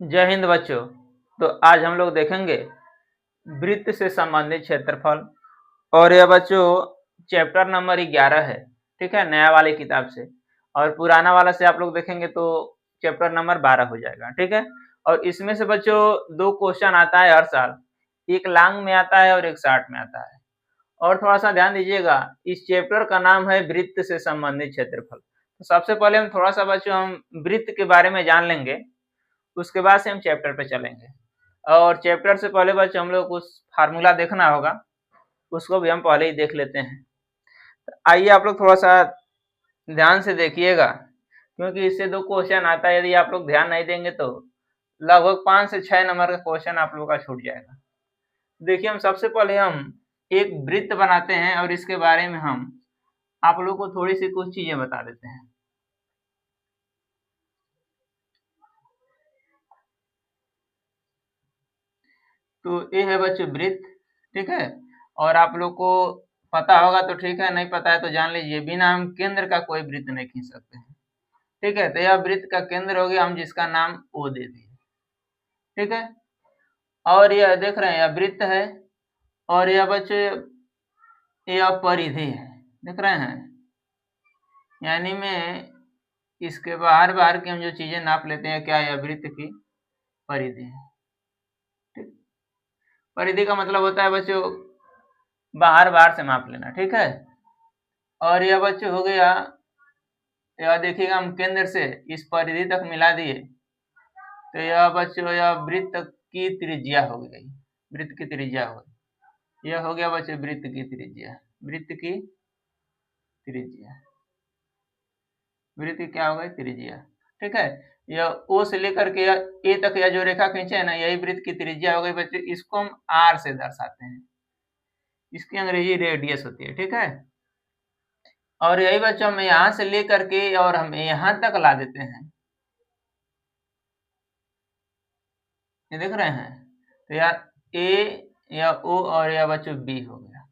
जय हिंद बच्चों। तो आज हम लोग देखेंगे वृत्त से संबंधित क्षेत्रफल। और यह बच्चों चैप्टर नंबर 11 है, ठीक है, नया वाली किताब से। और पुराना वाला से आप लोग देखेंगे तो चैप्टर नंबर 12 हो जाएगा, ठीक है। और इसमें से बच्चों 2 क्वेश्चन आता है हर साल, एक लॉन्ग में आता है और एक शॉर्ट में आता है। और थोड़ा सा ध्यान दीजिएगा, इस चैप्टर का नाम है वृत्त से संबंधित क्षेत्रफल। तो सबसे पहले हम थोड़ा सा बच्चों हम वृत्त के बारे में जान लेंगे, उसके बाद से हम चैप्टर पे चलेंगे। और चैप्टर से पहले बच्चों हम लोग कुछ फार्मूला देखना होगा, उसको भी हम पहले ही देख लेते हैं। तो आइए आप लोग थोड़ा सा ध्यान से देखिएगा, क्योंकि इससे 2 क्वेश्चन आता है। यदि आप लोग ध्यान नहीं देंगे तो लगभग 5 से 6 नंबर का क्वेश्चन आप लोगों का छूट जाएगा। देखिए, हम सबसे पहले हम एक वृत्त बनाते हैं और इसके बारे में हम आप लोगों को थोड़ी सी कुछ चीजें बता देते हैं। तो ये है बच्चों वृत्त, ठीक है। और आप लोग को पता होगा तो ठीक है, नहीं पता है तो जान लीजिए, बिना हम केंद्र का कोई वृत्त नहीं खींच सकते हैं, ठीक है। तो यह वृत्त का केंद्र हो गया, हम जिसका नाम ओ दे दिए, ठीक है। और यह देख रहे हैं यह वृत्त है, और यह बच्चे यह परिधि है, देख रहे हैं। यानी में इसके बाहर बाहर की हम जो चीजें नाप लेते हैं, क्या यह वृत्त की परिधि है, ठीक। परिधि का मतलब होता है बच्चों बाहर बाहर से माप लेना, ठीक है। और यह बच्चों हो गया, यह देखिएगा हम केंद्र से इस परिधि तक मिला दिए, तो यह बच्चों यह वृत्त की त्रिज्या हो गई, वृत्त की त्रिज्या हो गई। यह हो गया बच्चों वृत्त की त्रिज्या, वृत्त की त्रिज्या, वृत्त की क्या हो गई त्रिज्या, ठीक है। यह ओ से लेकर के ए तक यह जो रेखा खींचे है ना, यही वृत्त की त्रिज्या हो गई बच्चों। इसको हम आर से दर्शाते हैं, इसकी अंग्रेजी रेडियस होती है, ठीक है। और यही बच्चों हम यहां से लेकर के और हम यहां तक ला देते हैं, ये देख रहे हैं। तो यह ए या ओ और यह बच्चों बी हो गया।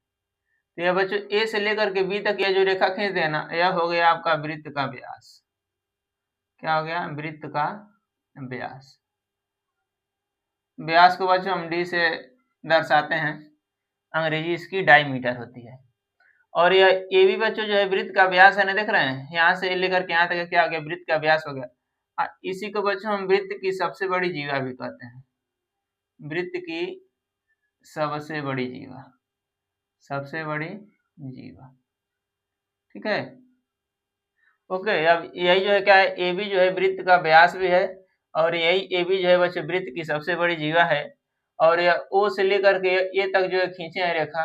तो यह बच्चों ए से लेकर के बी तक यह जो रेखा खींच देना, यह हो गया आपका वृत्त का व्यास। क्या हो गया? वृत्त का व्यास। व्यास को बच्चों हम डी से दर्शाते हैं, अंग्रेजी इसकी डायमीटर होती है। और यह ए बी बच्चों जो है वृत्त का व्यास है ना, देख रहे हैं, यहाँ से लेकर के यहाँ तक क्या हो गया, वृत्त का व्यास हो गया। इसी को बच्चों हम वृत्त की सबसे बड़ी जीवा भी कहते हैं, वृत्त की सबसे बड़ी जीवा, सबसे बड़ी जीवा, ठीक है। ओके, अब यही जो है क्या है, ए बी जो है वृत्त का व्यास भी है, और यही ए बी जो है बच्चे वृत्त की सबसे बड़ी जीवा है। और यह ओ से लेकर के ए तक जो है खींचे हैं रेखा,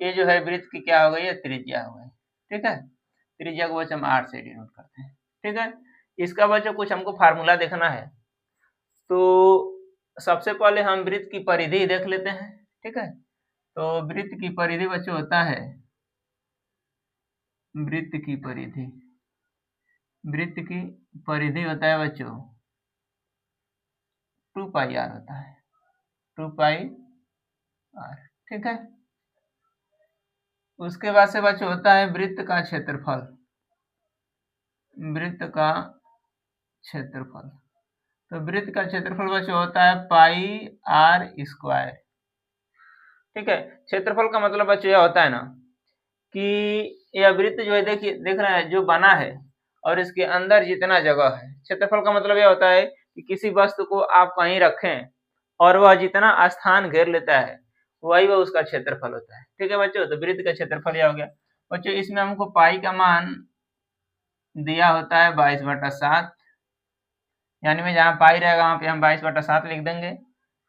ये जो है वृत्त की क्या हो गई है, त्रिज्या हो गई, ठीक है। त्रिज्या को बच्चे हम आर से डिनोट करते हैं, ठीक है। इसका बच्चों कुछ हमको फार्मूला देखना है, तो सबसे पहले हम वृत्त की परिधि देख लेते हैं, ठीक है। तो वृत्त की परिधि बच्चों होता है, वृत्त की परिधि, वृत्त की परिधि होता है बच्चों 2 पाई आर होता है, 2 पाई आर, ठीक है। उसके बाद से बच्चों होता है वृत्त का क्षेत्रफल, वृत्त का क्षेत्रफल। तो वृत्त का क्षेत्रफल बच्चों होता है पाई आर स्क्वायर, ठीक है। क्षेत्रफल का मतलब बच्चों यह होता है ना कि यह वृत्त जो है, देखिए देख रहे हैं जो बना है और इसके अंदर जितना जगह है। क्षेत्रफल का मतलब यह होता है कि किसी वस्तु को आप कहीं रखें और वह जितना स्थान घेर लेता है, वही वह उसका क्षेत्रफल होता है, ठीक है बच्चों। तो वृत्त का क्षेत्रफल यह हो गया बच्चों। इसमें हमको पाई का मान दिया होता है 22/7, यानी में जहाँ पाई रहेगा वहां पे हम 22/7 लिख देंगे,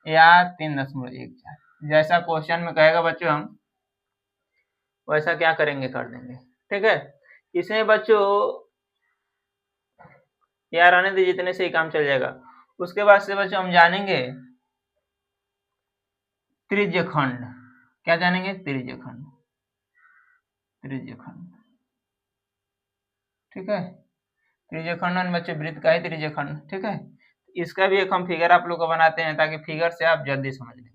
या 3.14। जैसा क्वेश्चन में कहेगा बच्चों हम वैसा क्या करेंगे, कर देंगे, ठीक है। इसमें बच्चों यार आने दीजिए, इतने से ही काम चल जाएगा। उसके बाद से बच्चों हम जानेंगे त्रिज्यखंड। क्या जानेंगे? त्रिज्यखंड, त्रिज्यखंड, ठीक है। त्रिज्यखंड बच्चे वृत्त का ही त्रिज्यखंड, ठीक है। इसका भी एक हम फिगर आप लोग को बनाते हैं, ताकि फिगर से आप जल्दी समझ लेंगे।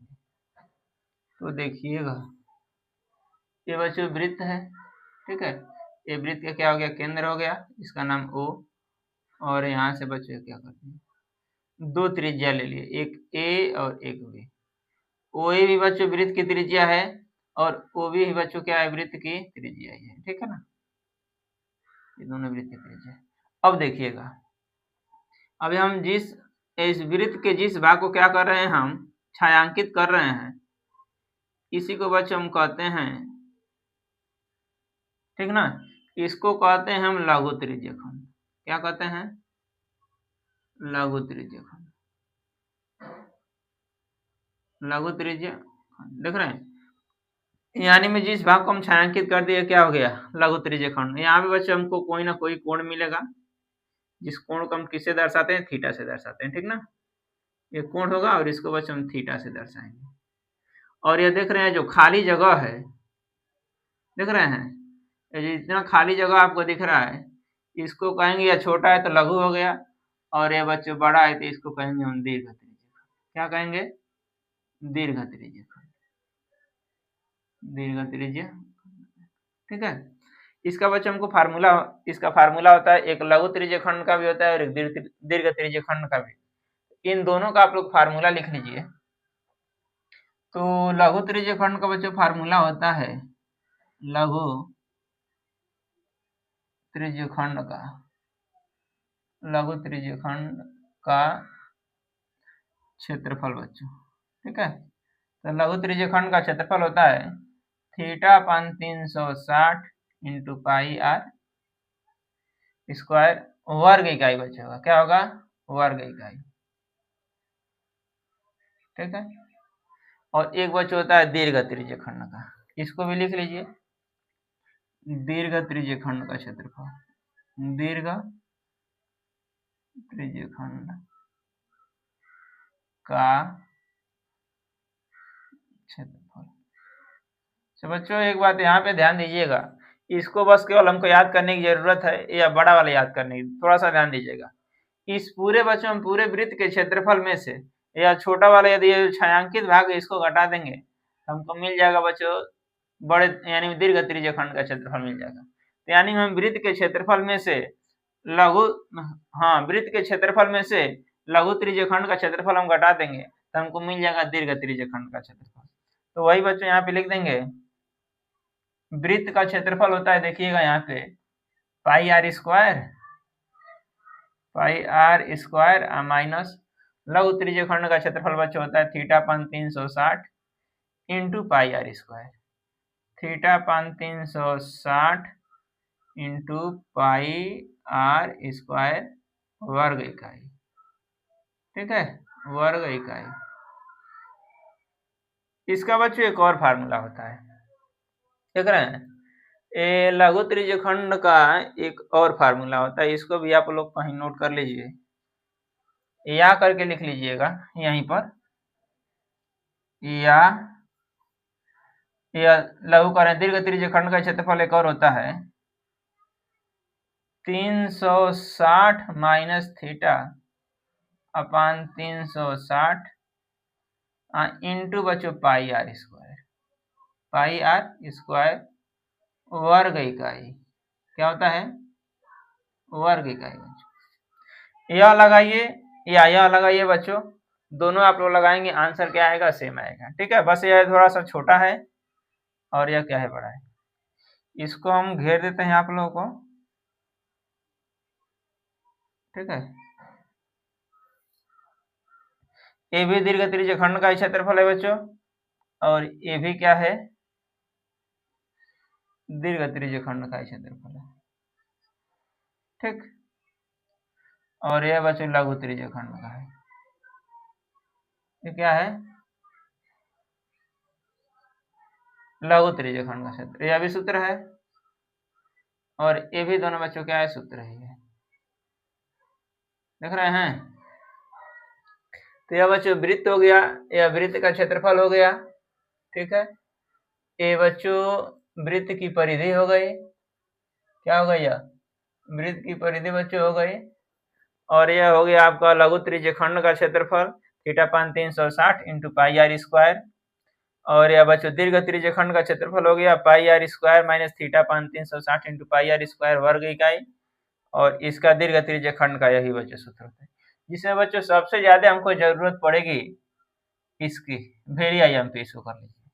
तो देखिएगा, ये बच्चों वृत्त है, ठीक है। ये वृत्त का क्या हो गया, केंद्र हो गया, इसका नाम ओ। और यहाँ से बच्चों क्या करते हैं, दो त्रिज्या ले लिए, एक ए और एक बी। ओ ए भी बच्चों वृत्त की त्रिज्या है और ओ बी भी बच्चों क्या है, वृत्त की त्रिज्या है, ठीक है ना, ये दोनों वृत्त की त्रिज्या। अब देखिएगा, अभी हम इस वृत्त के जिस भाग को क्या कर रहे हैं, हम छायांकित कर रहे हैं, इसी को बच्चों हम कहते हैं, ठीक ना, इसको कहते हैं हम लघु त्रिज्यखंड। क्या कहते हैं, लघु त्रिज्यखंड। लघु त्रिज्यखंड देख रहे हैं, यानी में जिस भाग को हम छायांकित कर दिए क्या हो गया, लघु त्रिज्यखंड। यहाँ पे बच्चों हमको कोई ना कोई कोण मिलेगा, जिस कोण को हम किससे दर्शाते हैं, थीटा से दर्शाते हैं, ठीक ना, ये कोण होगा और इसको बच्चों हम थीटा से दर्शाएंगे। और ये देख रहे हैं जो खाली जगह है, देख रहे हैं, ये जितना खाली जगह आपको दिख रहा है, इसको कहेंगे, या छोटा है तो लघु हो गया, और ये बच्चों बड़ा है तो इसको कहेंगे हम दीर्घ त्रिज्यखंड। क्या कहेंगे, दीर्घ त्रिज्यखंड, दीर्घ त्रिज्यखंड, ठीक है। इसका बच्चों हमको फार्मूला, इसका फार्मूला होता है, एक लघु त्रिज्यखंड का भी होता है और एक दीर्घ त्रिज्यखंड का भी। इन दोनों का आप लोग फार्मूला लिख लीजिए। तो लघु त्रिज्यखंड का बच्चों फार्मूला होता है, लघु त्रिज्यखंड का, लघु त्रिज्यखंड का क्षेत्रफल बच्चों, ठीक है। तो लघु त्रिज्यखंड का क्षेत्रफल होता है theta upon 360 into pi R square वर्ग इकाई बच्चों होगा, क्या होगा, वर्ग इकाई, ठीक है। और एक बच्चा होता है दीर्घ त्रिज्यखंड का, इसको भी लिख लीजिए, दीर्घ त्रिज्यखंड का क्षेत्रफल, दीर्घ त्रिज्यखंड का क्षेत्रफल। तो बच्चों एक बात यहाँ पे ध्यान दीजिएगा, इसको बस केवल हमको याद करने की जरूरत है, या बड़ा वाला याद करने की, थोड़ा सा ध्यान दीजिएगा। इस पूरे बच्चों हम पूरे वृत्त के क्षेत्रफल में से, या छोटा वाला यदि छायांकित भाग है इसको घटा देंगे, हमको मिल जाएगा बच्चों बड़े, यानी दीर्घ त्रिज्यखंड का क्षेत्रफल मिल जाएगा। तो यानी हम वृत्त के क्षेत्रफल में से लघु, हाँ, वृत्त के क्षेत्रफल में से लघु त्रिज्यखंड का क्षेत्रफल हम घटा देंगे तो हमको मिल जाएगा दीर्घ त्रिज्यखंड का क्षेत्रफल। तो वही बच्चों यहाँ पे लिख देंगे, वृत्त का क्षेत्रफल होता है, देखिएगा यहाँ पे पाई आर स्क्वायर माइनस लघु त्रिज्यखंड का क्षेत्रफल बच्चों होता है theta upon 360 into pi R square, theta upon 360 into pi R square वर्ग इकाई, ठीक है, वर्ग इकाई। इसका बच्चों एक और फार्मूला होता है, देख रहे हैं, ये लघु त्रिज्यखंड का एक और फार्मूला होता है, इसको भी आप लोग कहीं नोट कर लीजिए, या करके लिख लीजिएगा यहीं पर, या लघु करें, दीर्घ त्रिज्यखंड का क्षेत्रफल एक और होता है 360 माइनस थीटा अपान 360 इंटू बच्चों पाई आर स्क्वायर वर्ग इकाई। क्या होता है, वर्ग इकाई बच्चों। यह लगाइए या यह लगाइए बच्चों, दोनों आप लोग लगाएंगे, आंसर क्या आएगा, सेम आएगा, ठीक है। बस यह थोड़ा सा छोटा है और यह क्या है, बड़ा है। इसको हम घेर देते हैं आप लोगों को, ठीक है। ये भी दीर्घ त्रिज्यखंड का क्षेत्रफल है बच्चों, और ये भी क्या है, दीर्घ त्रिज्यखंड का क्षेत्रफल है, ठीक। और यह बच्चों लघु त्रिज्यखंड का है, ये क्या है, लघु त्रिज्यखंड का क्षेत्र, यह भी सूत्र है, और ये भी दोनों बच्चों क्या है, सूत्र ही है, देख रहे हैं। तो यह बच्चों वृत्त हो गया, यह वृत्त का क्षेत्रफल हो गया, ठीक है। ये बच्चों वृत्त की परिधि हो गई, क्या हो गई, वृत्त की परिधि बच्चों हो गई। और यह हो गया आपका लघु त्रिज्यखंड का क्षेत्रफल theta upon 360 into pi R square. और यह बच्चों दीर्घ त्रिज्यखंड का क्षेत्रफल हो गया पाई R square minus theta upon 360 into pi R square वर्ग इकाई। और इसका दीर्घ त्रिज्यखंड का यही बच्चों सूत्र होता है। जिसमें बच्चों सबसे ज्यादा हमको जरूरत पड़ेगी इसकी, वेरी आईएमपी इसको कर लीजिए।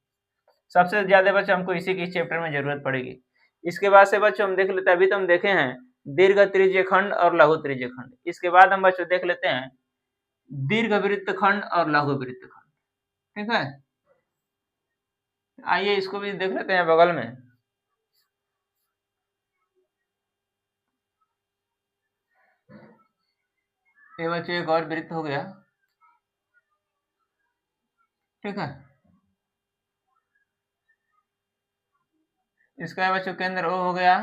सबसे ज्यादा बच्चों हमको इसी की चैप्टर में जरूरत पड़ेगी। इसके बाद से बच्चों हम देख लेते हैं, अभी तो हम देखे हैं दीर्घ त्रिज्य खंड और लघु त्रिज्य खंड। इसके बाद हम बच्चों देख लेते हैं दीर्घ वृत्त खंड और लघु वृत्त खंड। ठीक है, आइए इसको भी देख लेते हैं बगल में। ये बच्चों एक और वृत्त हो गया। ठीक है, इसका बच्चों केंद्र ओ हो गया।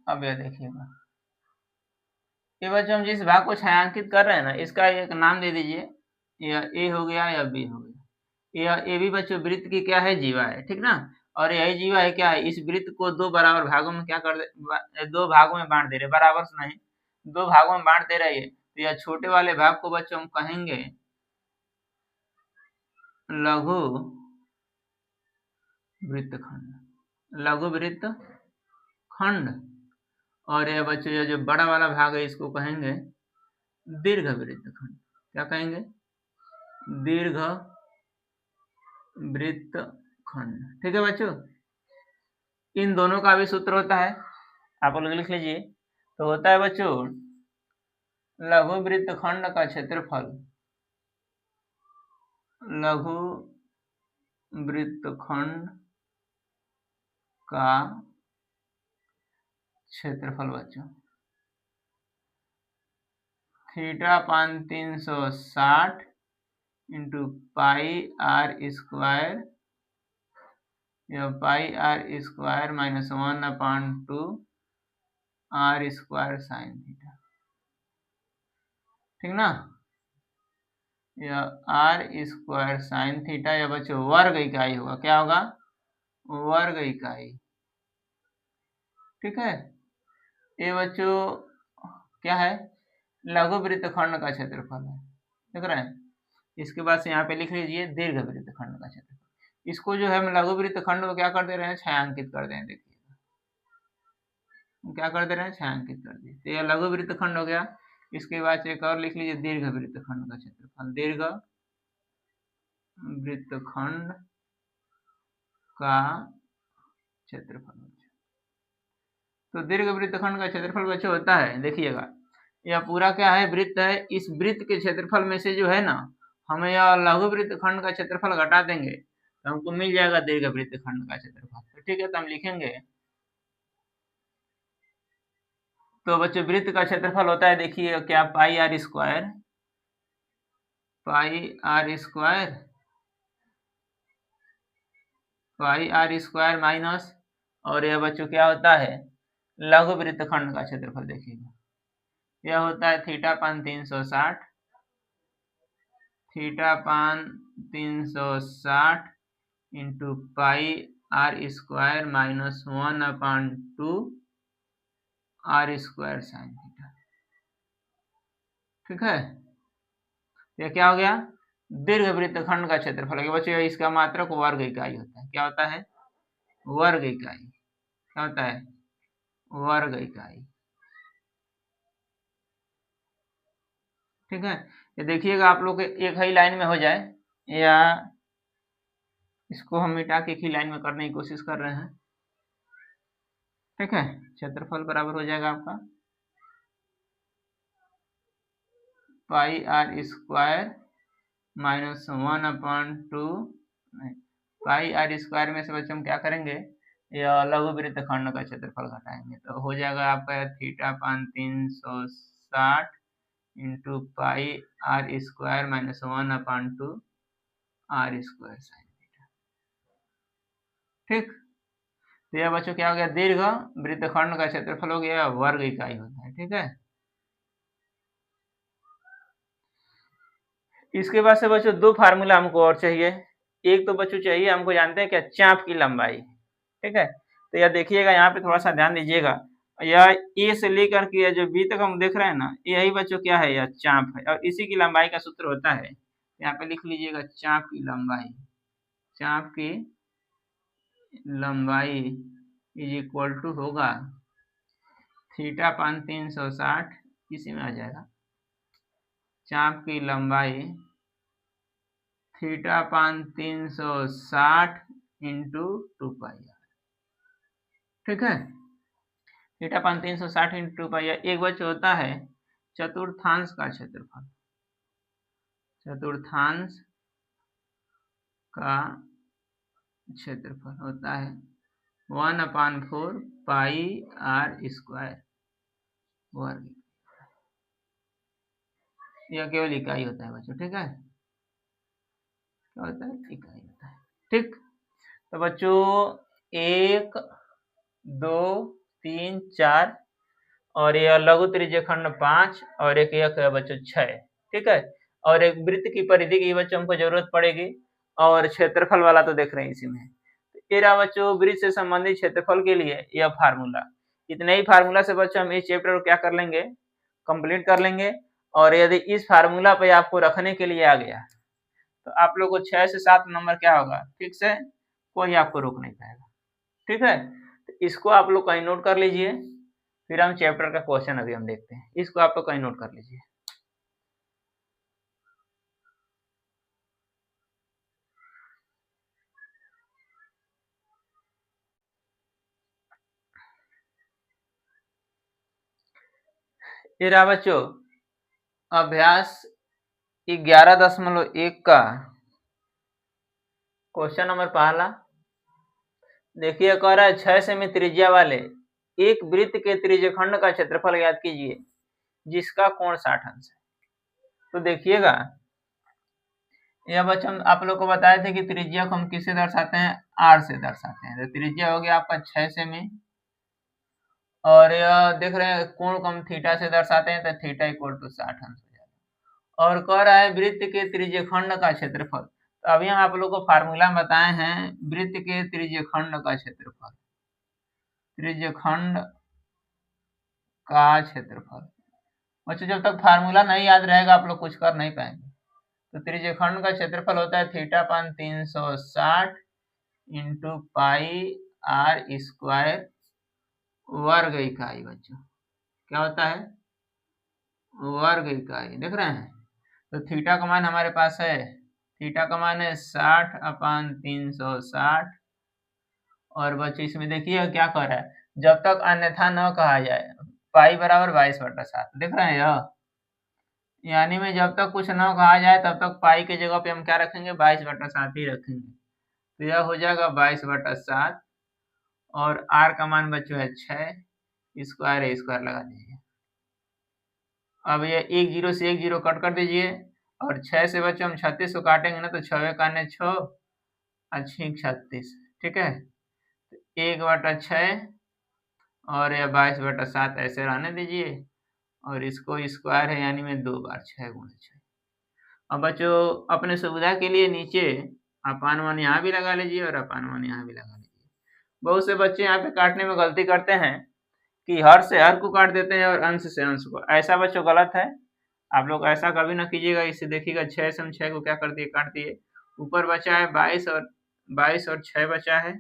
अब यह देखिएगा, ये बच्चों हम जिस भाग को छायांकित कर रहे हैं ना, इसका एक नाम दे दीजिए, या ए हो गया या बी हो गया। यह ए भी बच्चों वृत्त की क्या है, जीवा है। ठीक ना, और यही जीवा है क्या है, इस वृत्त को दो बराबर भागों में क्या कर दे, दो भागों में बांट दे रहे, बराबर से नहीं, दो भागों में बांट दे रहे है। तो यह छोटे वाले भाग को बच्चों हम कहेंगे लघु वृत्त खंड, लघु वृत्त खंड। और यह बच्चों ये जो बड़ा वाला भाग है इसको कहेंगे दीर्घ वृत्त खंड। क्या कहेंगे, दीर्घ वृत्त खंड। ठीक है बच्चों, इन दोनों का भी सूत्र होता है, आप लोग लिख लीजिए। तो होता है बच्चों लघु वृत्त खंड का क्षेत्रफल, लघु वृत्त खंड का क्षेत्रफल बच्चों theta upon 360 into pi R square, या pi R square minus 1/2 R square sine theta. ठीक ना, यह आर स्क्वायर साइन थीटा, या बच्चों वर्ग इकाई होगा। क्या होगा, वर्ग इकाई। ठीक है, ये बच्चों क्या है, लघु वृत्त खंड का क्षेत्रफल है। देख रहे हैं, इसके बाद से यहाँ पे लिख लीजिए दीर्घ वृत्त खंड का क्षेत्रफल। इसको जो है हम लघु वृत्त खंड को क्या कर दे रहे हैं, छायांकित कर दे रहे हैं। देखिए क्या कर दे रहे हैं, छायांकित कर दिए। तो यह लघु वृत्त खंड हो गया। इसके बाद एक और लिख लीजिए दीर्घ वृत्त खंड का क्षेत्रफल, दीर्घ वृत्त खंड का क्षेत्रफल। तो दीर्घ वृत्त खंड का क्षेत्रफल बच्चों होता है, देखिएगा यह पूरा क्या है, वृत्त है। इस वृत्त के क्षेत्रफल में से जो है ना, हमें यह लघु वृत्त खंड का क्षेत्रफल घटा देंगे तो हमको मिल जाएगा दीर्घ वृत्त खंड का क्षेत्रफल। तो ठीक है, तो हम लिखेंगे, तो बच्चों वृत्त का क्षेत्रफल होता है, देखिए क्या, pi R square, pi R square, pi R square minus, और यह बच्चों क्या होता है, लघु वृत्त खंड का क्षेत्रफल। देखिएगा यह होता है theta upon 360, theta upon 360 into pi R square minus 1/2 R square sine theta. ठीक है, यह क्या हो गया, दीर्घ वृत्त खंड का क्षेत्रफल है बच्चों। इसका मात्रक वर्ग इकाई होता है। क्या होता है, वर्ग इकाई। क्या होता है, वर्ग इकाई। ठीक है, ये देखिएगा आप लोग एक ही लाइन में हो जाए, या इसको हम मिटा के एक ही लाइन में करने की कोशिश कर रहे हैं। ठीक है, क्षेत्रफल बराबर हो जाएगा आपका pi R square minus 1/2, pi R square में से बच्चों हम क्या करेंगे, या लघु वृत्त खंड का क्षेत्रफल घटाएंगे, तो हो जाएगा आपका theta upon 360 into pi R square minus 1/2 R square sine theta. ठीक, तो यह बच्चों क्या हो गया, दीर्घ वृत्त खंड का क्षेत्रफल हो गया, वर्ग इकाई होता है। ठीक है, इसके बाद से बच्चों दो फार्मूला हमको और चाहिए। एक तो बच्चों चाहिए हमको, जानते हैं क्या, चाप की लंबाई। ठीक है, तो यह देखिएगा यहाँ पे थोड़ा सा ध्यान दीजिएगा, यह ए से लेकर के जो बी तक हम देख रहे हैं ना, यही बच्चों क्या है, यह चाप है, और इसी की लंबाई का सूत्र होता है, यहाँ पे लिख लीजिएगा चाप की लंबाई। चाप की लंबाई इज इक्वल टू होगा थीटा पान 360, इसी में आ जाएगा चाप की लंबाई theta upon 360 into 2 pi R. ठीक है, theta upon 360 into 2 pi R एक बच्चे होता है चतुर्थांश का क्षेत्रफल। चतुर्थांश का क्षेत्रफल होता है 1/4 पाई आर स्क्वायर वर्ग। यह केवल इकाई होता है बच्चों। ठीक है, क्या होता है? इकाई होता है। ठीक, तो बच्चों 1 2 3 4 और यह लघु त्रिज्यखंड 5 और एक यह है बच्चों 6। ठीक है, और एक वृत्त की परिधि की बच्चों हमको जरूरत पड़ेगी और क्षेत्रफल वाला तो देख रहे हैं इसी में। ये रहा बच्चों वृत्त से संबंधित क्षेत्रफल के लिए यह फार्मूला। इतने ही फार्मूला से बच्चों हम इस चैप्टर को क्या कर लेंगे, कंप्लीट कर लेंगे। और यदि इस फार्मूला पे आपको रखने के लिए आ गया तो आप लोग को 6 से 7 नंबर क्या होगा, ठीक से कोई आपको रोक नहीं पाएगा। ठीक है, तो इसको आप लोग कहीं नोट कर लीजिए, फिर हम चैप्टर का क्वेश्चन अभी हम देखते हैं। इसको आप लोग कहीं नोट कर लीजिए। ये रहा बच्चों अभ्यास 11.1 का क्वेश्चन नंबर पहला। देखिए कह रहा है 6 सेमी त्रिज्या वाले एक वृत्त के त्रिज्यखंड का क्षेत्रफल ज्ञात कीजिए जिसका कोण 60 अंश है। तो देखिएगा यह बच्चों हम आप लोग को बताए थे कि त्रिज्या को हम किससे दर्शाते हैं, आर से दर्शाते हैं। तो त्रिज्या हो गया आपका 6 सेमी और यह देख रहे हैं कोण को हम थीटा से दर्शाते हैं, तो थीटा इक्वल टू 60 अंश हो जाएगा। और कह रहा है वृत्त के त्रिज्यखंड का क्षेत्रफल। तो अभी हम आप लोग को फार्मूला बताए हैं वृत्त के त्रिज्यखंड का क्षेत्रफल। त्रिज्यखंड का क्षेत्रफल बच्चों जब तक फार्मूला नहीं याद रहेगा आप लोग कुछ कर नहीं पाएंगे। तो त्रिज्यखंड का क्षेत्रफल होता है theta upon 360 into pi R square वर्ग इकाई। बच्चों क्या होता है, वर्ग इकाई। देख रहे हैं, तो थीटा का मान हमारे पास है, थीटा का मान है 60 अपान 360। और बच्चों इसमें देखिए क्या कर रहा है, जब तक अन्यथा न कहा जाए पाई बराबर 22/7। देख रहे हैं यह, यानी में जब तक कुछ न कहा जाए तब तक पाई की जगह पे हम क्या रखेंगे, 22/7 ही रखेंगे। तो यह हो जाएगा 22/7 और आर का मान बच्चों है 6, स्क्वायर स्क्वायर लगा दीजिए। अब ये 1 0 से 1 0 कट कर दीजिए और 6 से बच्चों हम 36 को काटेंगे ना, तो 6 का 6 अच्छी 36। ठीक है, 1/6 और यह 22/7 ऐसे रहने दीजिए और इसको स्क्वायर है यानी में 2 बार 6 गुणे 6। अब बच्चों अपने सुविधा के लिए नीचे अपान 1 यहाँ भी लगा लीजिए और अपान 1 यहाँ भी लगा लीजिए। बहुत से बच्चे यहाँ पे काटने में गलती करते हैं कि हर से हर को काट देते हैं और अंश से अंश को। ऐसा बच्चों गलत है, आप लोग ऐसा कभी ना कीजिएगा। इससे देखिएगा 6 से हम 6 को क्या कर दिए, काट दिए। ऊपर बचा है 22 और 6 बचा है,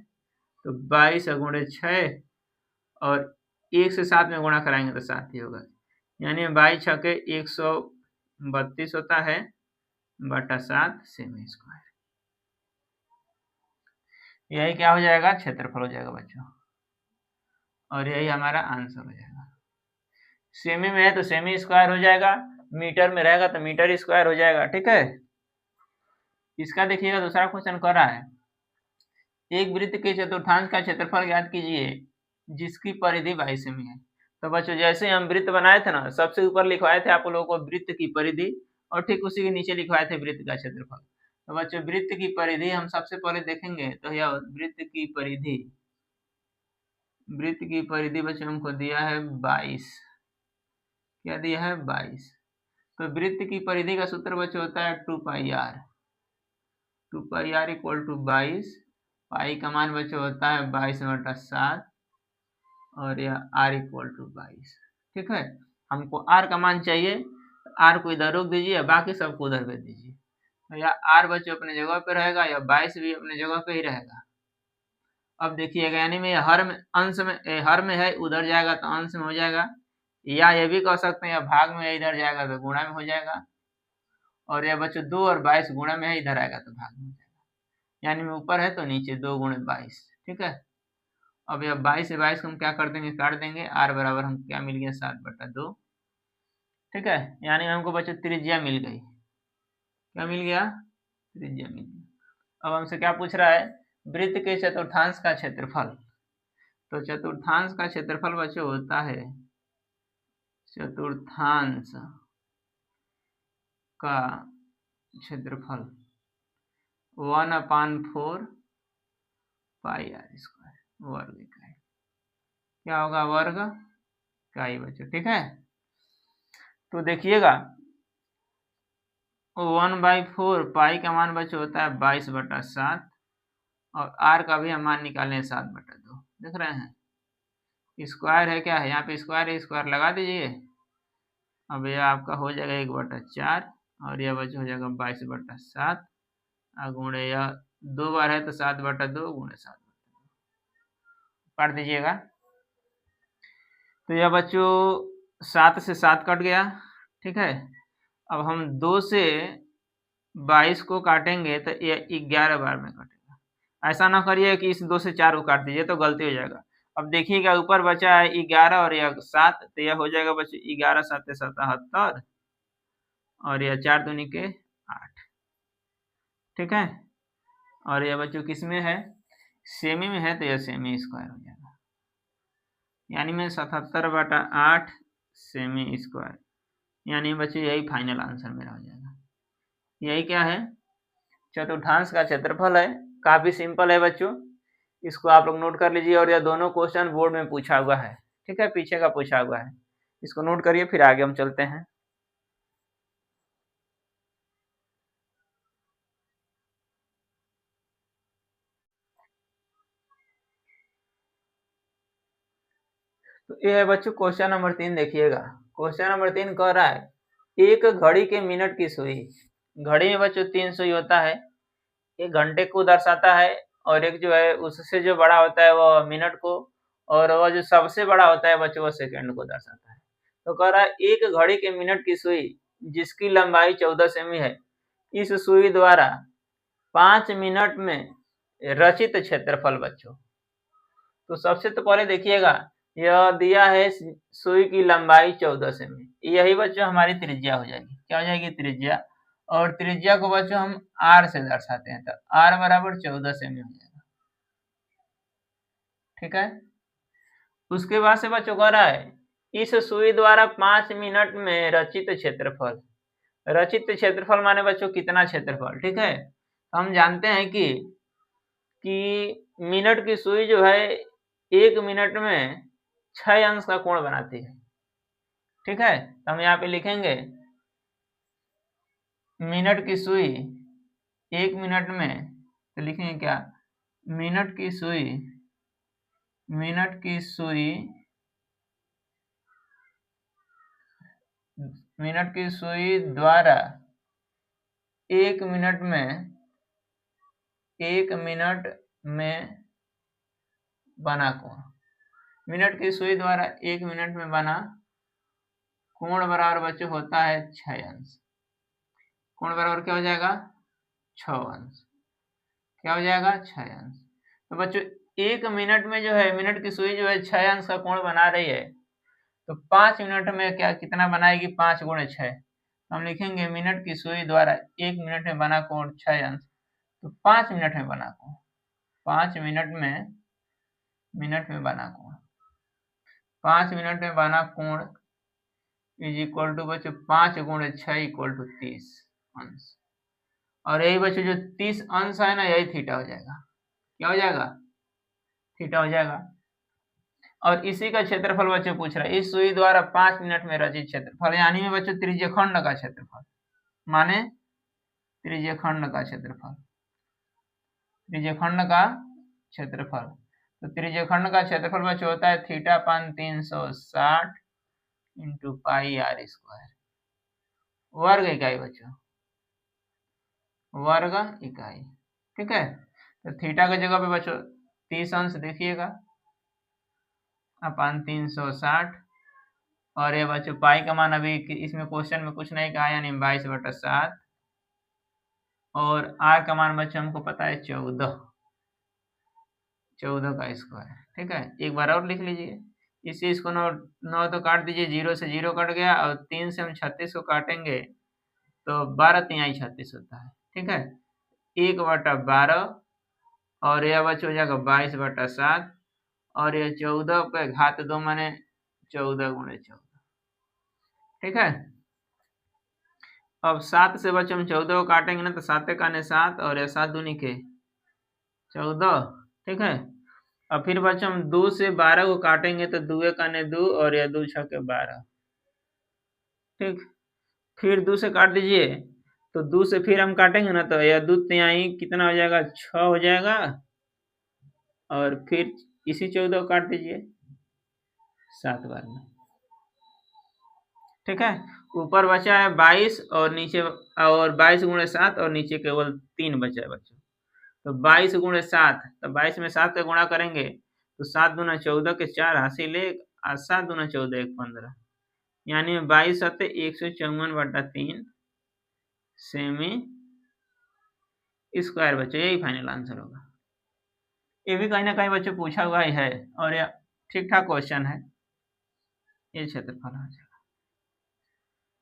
तो 22 गुणे 6 और 1 से 7 में गुणा कराएंगे तो 7 ही होगा, यानी 22 छके 132 होता है बटा 7 सेमी स्क्वायर। यही क्या हो जाएगा, क्षेत्रफल हो जाएगा बच्चों, और यही हमारा आंसर हो जाएगा। सेमी में है तो सेमी स्क्वायर हो जाएगा, मीटर में रहेगा तो मीटर स्क्वायर हो जाएगा। ठीक है, इसका देखिएगा दूसरा क्वेश्चन कर रहा है एक वृत्त के चतुर्थांश का क्षेत्रफल ज्ञात कीजिए जिसकी परिधि 22 सेमी है। तो बच्चों जैसे हम वृत्त बनाए थे ना, सबसे ऊपर लिखवाए थे आप लोगों को वृत्त की परिधि और ठीक उसी के नीचे लिखवाए थे वृत्त का क्षेत्रफल। तो बच्चों वृत्त की परिधि हम सबसे पहले देखेंगे, तो यह वृत्त की परिधि, वृत्त की परिधि बच्चों हमको दिया है 22। क्या दिया है, 22। तो वृत्त की परिधि का सूत्र बच्चों होता है 2 pi R. 2 pi R equal to 22। Pi का मान बच्चों होता है 22/7 और यह आर इक्वल टू 22। ठीक है, हमको आर का मान चाहिए, आर को इधर रोक दीजिए, बाकी सबको उधर भेज दीजिए। तो यह आर बच्चों अपने जगह पे रहेगा, या 22 भी अपने जगह पे ही रहेगा। अब देखिएगा यानी में हर में अंश में, हर में है उधर जाएगा तो अंश में हो जाएगा, या ये भी कह सकते हैं भाग में इधर जाएगा तो गुणा में हो जाएगा, और यह बच्चों 2 और 22 गुणा में है, इधर आएगा तो भाग में जाएगा, यानी में ऊपर है तो नीचे 2 गुणे 22। ठीक है, अब यह 22 से 22 को हम क्या कर देंगे, काट देंगे। r बराबर हम क्या मिल गया 7/2। ठीक है, यानी हमको बच्चों त्रिज्या मिल गई। क्या मिल गया, त्रिज्या मिल गई। अब हमसे क्या पूछ रहा है, वृत्त के चतुर्थांश का क्षेत्रफल। तो चतुर्थांश का क्षेत्रफल बच्चों होता है, चतुर्थांश का क्षेत्रफल 1/4 पाई r स्क्वायर वर्ग इकाई। क्या होगा, वर्ग इकाई बच्चों। ठीक है, तो देखिएगा 1/4 पाई का मान बच्चों होता है 22/7 और r का भी हम मान निकालें 7/2। देख रहे हैं, स्क्वायर है, क्या है यहाँ पे स्क्वायर है, स्क्वायर लगा दीजिए। अब यह आपका हो जाएगा 1/4 और यह बच्चों हो जाएगा 22/7 गुणे यह 2 बार है तो 7/2 गुणे 7/2 काट दीजिएगा। तो यह बच्चों 7 से 7 कट गया। ठीक है, अब हम 2 से 22 को काटेंगे तो यह 11 बार में कटेगा। ऐसा ना करिए कि इस 2 से 4 को काट दीजिए तो गलती हो जाएगा। अब देखिएगा ऊपर बचा है 11 और यह 7, तो यह हो जाएगा बच्चों 11 7 77 और यह 4 दूनी के 8। ठीक है, और यह बच्चों किस में है, सेमी में है, तो यह सेमी स्क्वायर हो जाएगा, यानी में 77/8 सेमी स्क्वायर, यानी बच्चों यही फाइनल आंसर मेरा हो जाएगा। यही क्या है, चतुर्थांश का क्षेत्रफल है। काफी सिंपल है बच्चों, इसको आप लोग नोट कर लीजिए। और यह दोनों क्वेश्चन बोर्ड में पूछा हुआ है। ठीक है, पीछे का पूछा हुआ है, इसको नोट करिए, फिर आगे हम चलते हैं। तो ये है बच्चों क्वेश्चन नंबर 3। देखिएगा क्वेश्चन नंबर 3 कह रहा है, एक घड़ी के मिनट की सुई। घड़ी में बच्चों 3 सुई होता है, एक घंटे को दर्शाता है और एक जो है उससे जो बड़ा होता है वो मिनट को, और वह जो सबसे बड़ा होता है बच्चों वो सेकंड को दर्शाता है। तो कह रहा है एक घड़ी के मिनट की सुई जिसकी लंबाई 14 सेमी है, इस सुई द्वारा 5 मिनट में रचित क्षेत्रफल बच्चों। तो सबसे तो पहले देखिएगा यह दिया है सुई की लंबाई 14 सेमी, यही बच्चों हमारी त्रिज्या हो जाएगी। क्या हो जाएगी, त्रिज्या। और त्रिज्या को बच्चों हम r से दर्शाते हैं, तो r बराबर 14 सेमी हो जाएगा। ठीक है, उसके बाद से बच्चों कह रहा है इस सुई द्वारा 5 मिनट में रचित क्षेत्रफल। रचित क्षेत्रफल माने बच्चों कितना क्षेत्रफल। ठीक है, हम जानते हैं कि मिनट की सुई जो है 1 मिनट में 6 अंश का कोण बनाती है। ठीक है, तो हम यहाँ पे लिखेंगे मिनट की सुई 1 मिनट में, तो लिखेंगे क्या, मिनट की सुई द्वारा 1 मिनट में बना कोण। मिनट की सुई द्वारा 1 मिनट में बना कोण बराबर बच्चों होता है 6 अंश। कोण बराबर क्या हो जाएगा, 6 अंश। क्या हो जाएगा, 6 अंश। तो बच्चों 1 मिनट में जो है मिनट की सुई जो है 6 अंश का कोण बना रही है, तो 5 मिनट में क्या कितना बनाएगी, 5 गुणे 6। हम लिखेंगे मिनट की सुई द्वारा 1 मिनट में बना कोण 6 अंश, तो 5 मिनट में बना कोण, 5 मिनट में बना कोण, 5 मिनट में बना कोण इज इक्वल टू बच्चों 5 गुणे 6 इक्वल टू 30 अंश। और यही बच्चों जो 30 अंश है ना, यही थीटा हो जाएगा। क्या हो जाएगा, थीटा हो जाएगा। और इसी का क्षेत्रफल बच्चों पूछ रहा है, इस सुई द्वारा 5 मिनट में रचित क्षेत्रफल, यानी में बच्चों त्रिज्यखंड का क्षेत्रफल, माने त्रिज्यखंड का क्षेत्रफल, त्रिज्यखंड का क्षेत्रफल। तो त्रिज्यखंड का क्षेत्रफल बच्चों होता है थीटा पान 360 इंटू पाई r स्क्वायर वर्ग इकाई बच्चों, वर्ग इकाई। ठीक है, तो थीटा की जगह पे बच्चों 30 अंश देखिएगा अपान 360, और ये बच्चों पाई का मान अभी इसमें क्वेश्चन में कुछ नहीं कहा, यानी 22/7 और r का मान बच्चों हमको पता है 14 का स्क्वायर। ठीक है, एक बार और लिख लीजिए। इस चीज को 9 9 तो काट दीजिए, 0 से 0 कट गया, और 3 से हम 36 को काटेंगे तो 12 तिहाई 36 होता है। ठीक है, 1/12, और यह बच्चों हो जाएगा 22/7, और ये 14 पे घात 2 माने 14 गुणे 14। ठीक है, अब 7 से बच्चों हम 14 को काटेंगे ना तो 7 काने 7, और यह 7 दूनी के 14। ठीक है, अब फिर बच्चों हम 2 से 12 को काटेंगे तो 2 काने 2, और यह 2 6 12। ठीक, फिर 2 से काट दीजिए, तो 2 से फिर हम काटेंगे ना तो यह 2 तिहाई कितना हो जाएगा, 6 हो जाएगा, और फिर इसी 14 को काट दीजिए 7 बार में। ठीक है, ऊपर बचा है 22, और नीचे, और 22 गुणे 7, और नीचे केवल 3 बचा है बच्चों। तो 22 गुणे 7, तो 22 में 7 का गुणा करेंगे तो 7 दूना 14 के 4 हासिल 1, और 7 दूना 14 1 15, यानी 22 सत्ते 154/3 सेमी स्क्वायर बच्चों, यही फाइनल आंसर होगा। ये भी कहीं ना कहीं बच्चों पूछा हुआ ही है, और यह ठीक ठाक क्वेश्चन है। ये क्षेत्रफल आ जाएगा,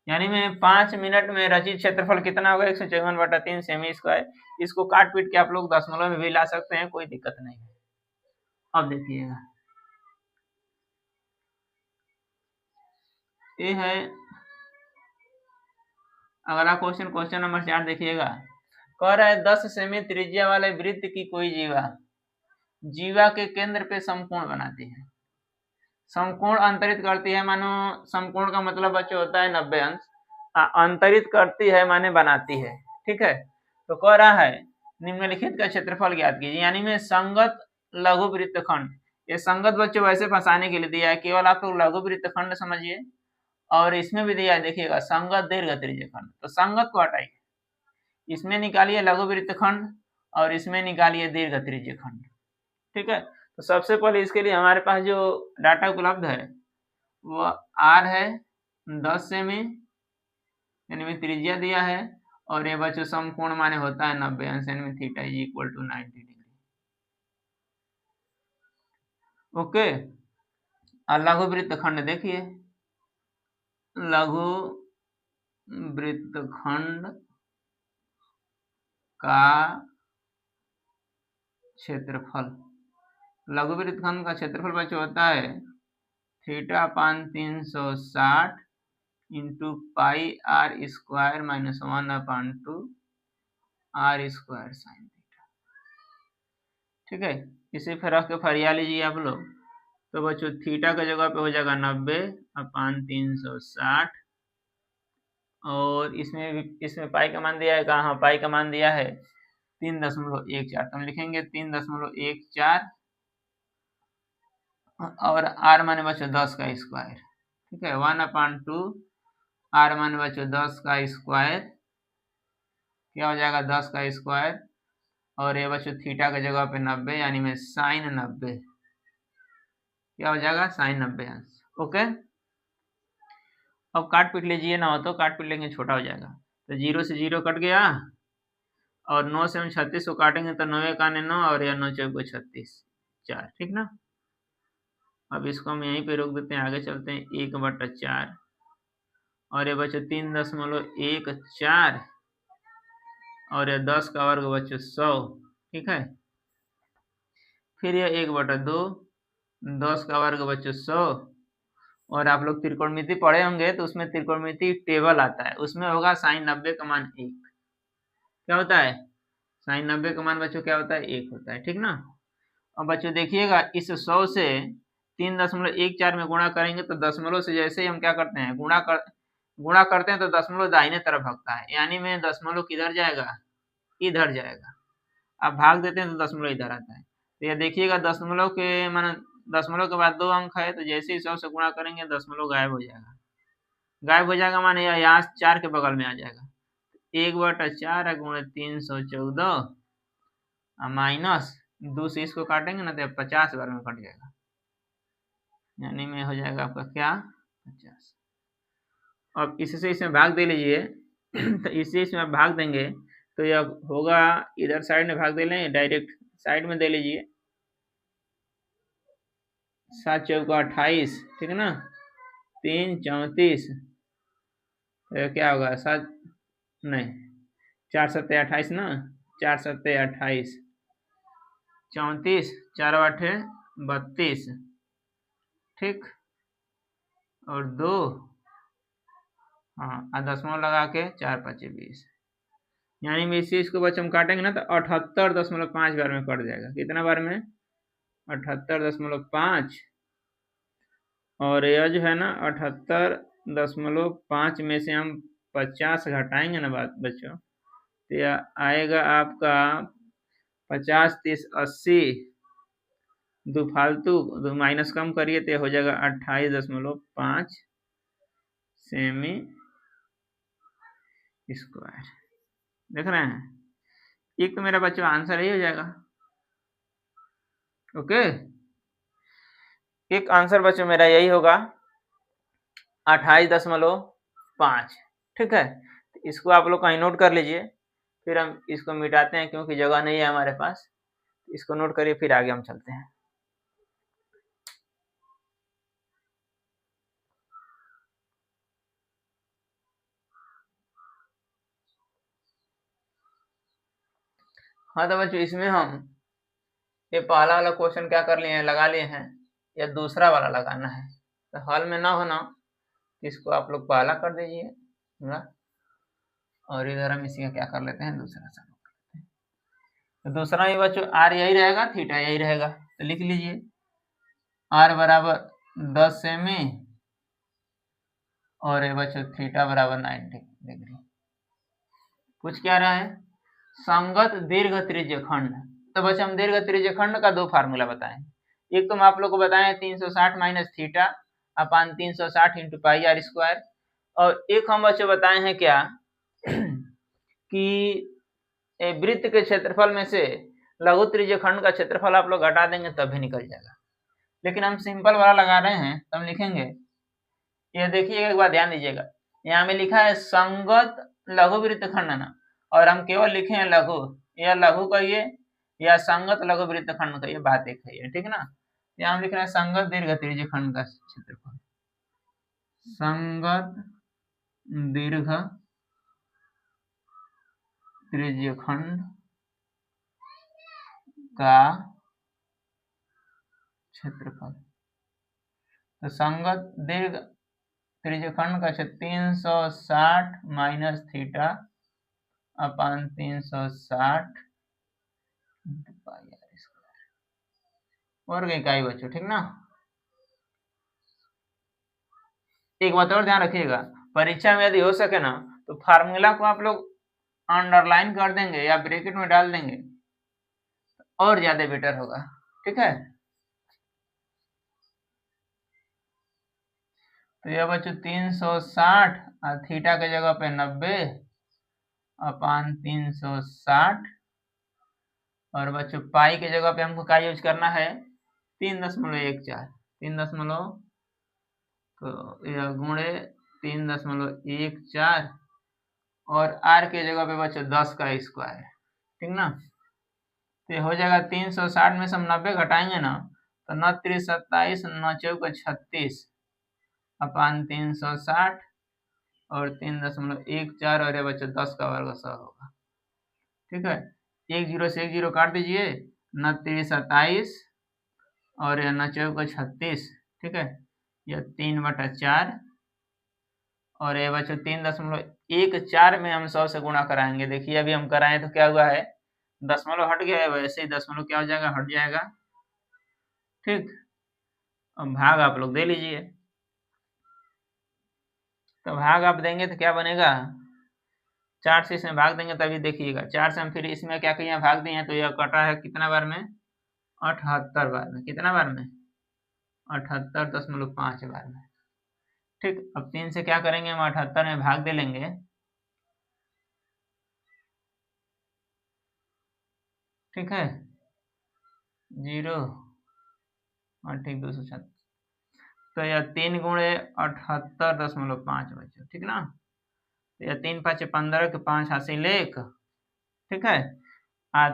यानी में 5 मिनट में रचित क्षेत्रफल कितना होगा, 154/3 सेमी स्क्वायर। इसको काट पीट के आप लोग दशमलव में भी ला सकते हैं, कोई दिक्कत नहीं है। अब देखिएगा, ये है अगला क्वेश्चन नंबर 4 देखिएगा। कह रहा है 10 सेमी त्रिज्या वाले वृत्त की कोई जीवा के केंद्र पे समकोण बनाती है। समकोण अंतरित करती है, मानो समकोण का मतलब बच्चों होता है 90 अंश, अंतरित करती है माने बनाती है। ठीक है, तो कह रहा है निम्नलिखित का क्षेत्रफल ज्ञात कीजिए, यानी में संगत लघु वृत्तखंड। ये संगत बच्चों वैसे फंसाने के लिए दिया है, केवल आप लोग लघु वृत्तखंड समझिए। और इसमें भी दिया है, देखिएगा संगत दीर्घ त्रिज्यखंड, तो संगत को हटाइए, इसमें निकालिए लघु वृत्तखंड, और इसमें निकालिए दीर्घ त्रिज्यखंड। ठीक है, तो सबसे पहले इसके लिए हमारे पास जो डाटा उपलब्ध है वो r है 10 सेमी, यानी में त्रिज्या दिया है, और ये बच्चों समकोण माने होता है 90 अंश, यानी में theta is equal to 90 degree. Okay, और लघु वृत्तखंड देखिए, लघु वृत्तखंड का क्षेत्रफल, लघु वृत्तखंड का क्षेत्रफल बच्चों होता है theta upon 360 into pi R square minus 1/2 R square sine theta. ठीक है, इसे फिर रख के फरिया लीजिए आप लोग, तो बच्चों थीटा का जगह पे हो जाएगा 90/360, और इसमें पाई का मान दिया है कहाँ, पाई का मान दिया है 3.14, तो हम लिखेंगे 3.14, और आर माने बच्चों 10 का स्क्वायर। ठीक है, 1/2 आर माने बच्चों 10 का स्क्वायर, क्या हो जाएगा 10 का स्क्वायर, और ये बच्चों थीटा की जगह पे 90, यानी में साइन 90, क्या हो जाएगा साइन 90 अंश। ओके, अब काट पीट लीजिए, ना हो तो काट पीट लेंगे, छोटा हो जाएगा, तो 0 से 0 कट गया, और 9 से हम 36 को काटेंगे तो 9 काने 9, और यह 9 चौको 36 4। ठीक ना, अब इसको हम यहीं पे रोक देते हैं, आगे चलते हैं 1/4, और ये बच्चों 3.14, और ये 10 का वर्ग बच्चों 100। ठीक है, फिर ये 1/2, 10 का वर्ग बच्चों 100, और आप लोग त्रिकोणमिति पढ़े होंगे तो उसमें त्रिकोणमिति टेबल आता है, उसमें होगा साइन 90 का मान 1, क्या होता है साइन 90 का मान बच्चों क्या होता है 1 होता है। ठीक ना, अब बच्चों देखिएगा इस 100 से 3.14 में गुणा करेंगे तो दशमलव से जैसे ही हम क्या करते हैं गुणा करते हैं तो दशमलव दाहिने तरफ भागता है, यानी में दशमलव किधर जाएगा, इधर जाएगा। आप भाग देते हैं तो दशमलव इधर आता है, तो ये देखिएगा दशमलव के मान, दशमलव के बाद 2 अंक है, तो जैसे ही 100 से गुणा करेंगे दशमलव गायब हो जाएगा। गायब हो जाएगा माने यहाँ 4 के बगल में आ जाएगा, 1/4 गुणे 314 माइनस 2 से इसको काटेंगे ना तो 50 बार में कट जाएगा, यानी में हो जाएगा आपका क्या 50। अब इससे इसमें भाग दे लीजिए तो इससे इसमें भाग देंगे तो यह होगा, इधर साइड में भाग दे लें, डायरेक्ट साइड में दे लीजिए, 7 चौका 28, ठीक है ना, 3 34, तो क्या होगा 7 नहीं 4 7 28 ना, 4 7 28, 34, 4 8 32, ठीक, और 2, हाँ दशमलव लगा के 4 5 20, यानी में इसी इसको बच्चे हम काटेंगे ना तो 78.5 बार में कट जाएगा। कितना बार में? 78.5, और यह जो है ना 78.5 में से हम 50 घटाएंगे ना बच्चों, तो यह आएगा आपका 50 30 80, दो फालतू, दो माइनस कम करिए तो हो जाएगा 28.5 सेमी स्क्वायर। देख रहे हैं, एक तो मेरा बच्चों आंसर ही हो जाएगा। ओके, एक आंसर बच्चों मेरा यही होगा 28.5, ठीक है। तो इसको आप लोग कहीं नोट कर लीजिए, फिर हम इसको मिटाते हैं क्योंकि जगह नहीं है हमारे पास। इसको नोट करिए, फिर आगे हम चलते हैं। हाँ तो बच्चों इसमें हम ये पहला वाला क्वेश्चन क्या कर लिए हैं, लगा लिए हैं, या दूसरा वाला लगाना है। तो हल में ना होना, इसको आप लोग पहला कर दीजिए, और इधर हम इसी का क्या कर लेते हैं, दूसरा सा। तो दूसरा ही बच्चों आर यही रहेगा, थीटा यही रहेगा, तो लिख लीजिए आर बराबर 10 सेमी और ये बच्चों थीटा बराबर 90 डिग्री। कुछ क्या रहा है, संगत दीर्घ त्रिज्य खंड। तो बच्चों हम दीर्घ त्रिज्य खंड का दो फार्मूला बताएं। एक तो हम आप लोग को बताएं 360 minus theta upon 360 into pi R square, और एक हम बच्चों बताए हैं क्या कि वृत्त के क्षेत्रफल में से लघु त्रिज्य खंड का क्षेत्रफल आप लोग घटा देंगे तब भी निकल जाएगा। लेकिन हम सिंपल वाला लगा रहे हैं, तो हम लिखेंगे, यह देखिएगा एक बार ध्यान दीजिएगा, यहाँ में लिखा है संगत लघु वृत्त खंड ना, और हम केवल लिखे हैं लघु, या लघु कहिए या संगत लघु वृत्त खंड कहिए, बात एक है, ठीक है ना। यहाँ हम लिख रहे हैं संगत दीर्घ त्रिज्य खंड का क्षेत्रफल, संगत दीर्घ त्रिज्य खंड का क्षेत्रफल। तो संगत दीर्घ त्रिज्य खंड का क्षेत्र 360 माइनस थीटा अपान 360 वर्ग इकाई बच्चों, ठीक ना। एक बात और ध्यान रखिएगा, परीक्षा में यदि हो सके ना तो फार्मूला को आप लोग अंडरलाइन कर देंगे या ब्रैकेट में डाल देंगे और ज्यादा बेटर होगा, ठीक है। तो यह बच्चों 360 और थीटा के जगह पे 90 अपान 360, और बच्चों पाई के जगह पे हमको क्या यूज करना है, 3.14, 3 तो यह गुणे 3.14, और आर के जगह पे बच्चों 10 का स्क्वायर, ठीक ना। तो हो जाएगा 360 में से हम 90 घटाएंगे ना, तो 9 3 27, 9 4 36 अपान 360 और 3.14, और ये बच्चों 10 का वर्ग 100 होगा, ठीक है। 1 0 से 1 0 काट दीजिए, 9 3 27 और यह 9 4 36, ठीक है, यह 3/4, और ये बच्चों 3.14 में हम 100 से गुणा कराएंगे। देखिए अभी हम कराएं तो क्या हुआ है, दशमलव हट गया है, वैसे ही दशमलव क्या हो जाएगा, हट जाएगा, ठीक। अब भाग आप लोग दे लीजिए, तो भाग आप देंगे तो क्या बनेगा, 4 से इसमें भाग देंगे तभी देखिएगा, 4 से हम फिर इसमें क्या किया, भाग दिए हैं, तो यह कटा है कितना बार में, 78 बार में। कितना बार में, 78.5 बार में, ठीक। अब 3 से क्या करेंगे, हम 78 में भाग दे लेंगे, ठीक है, 0 और ठीक 236, तो यह 3 गुणे 78.5 बच्चों, ठीक ना। तो यह 3 5 15 के 5 हासिल 1, ठीक है।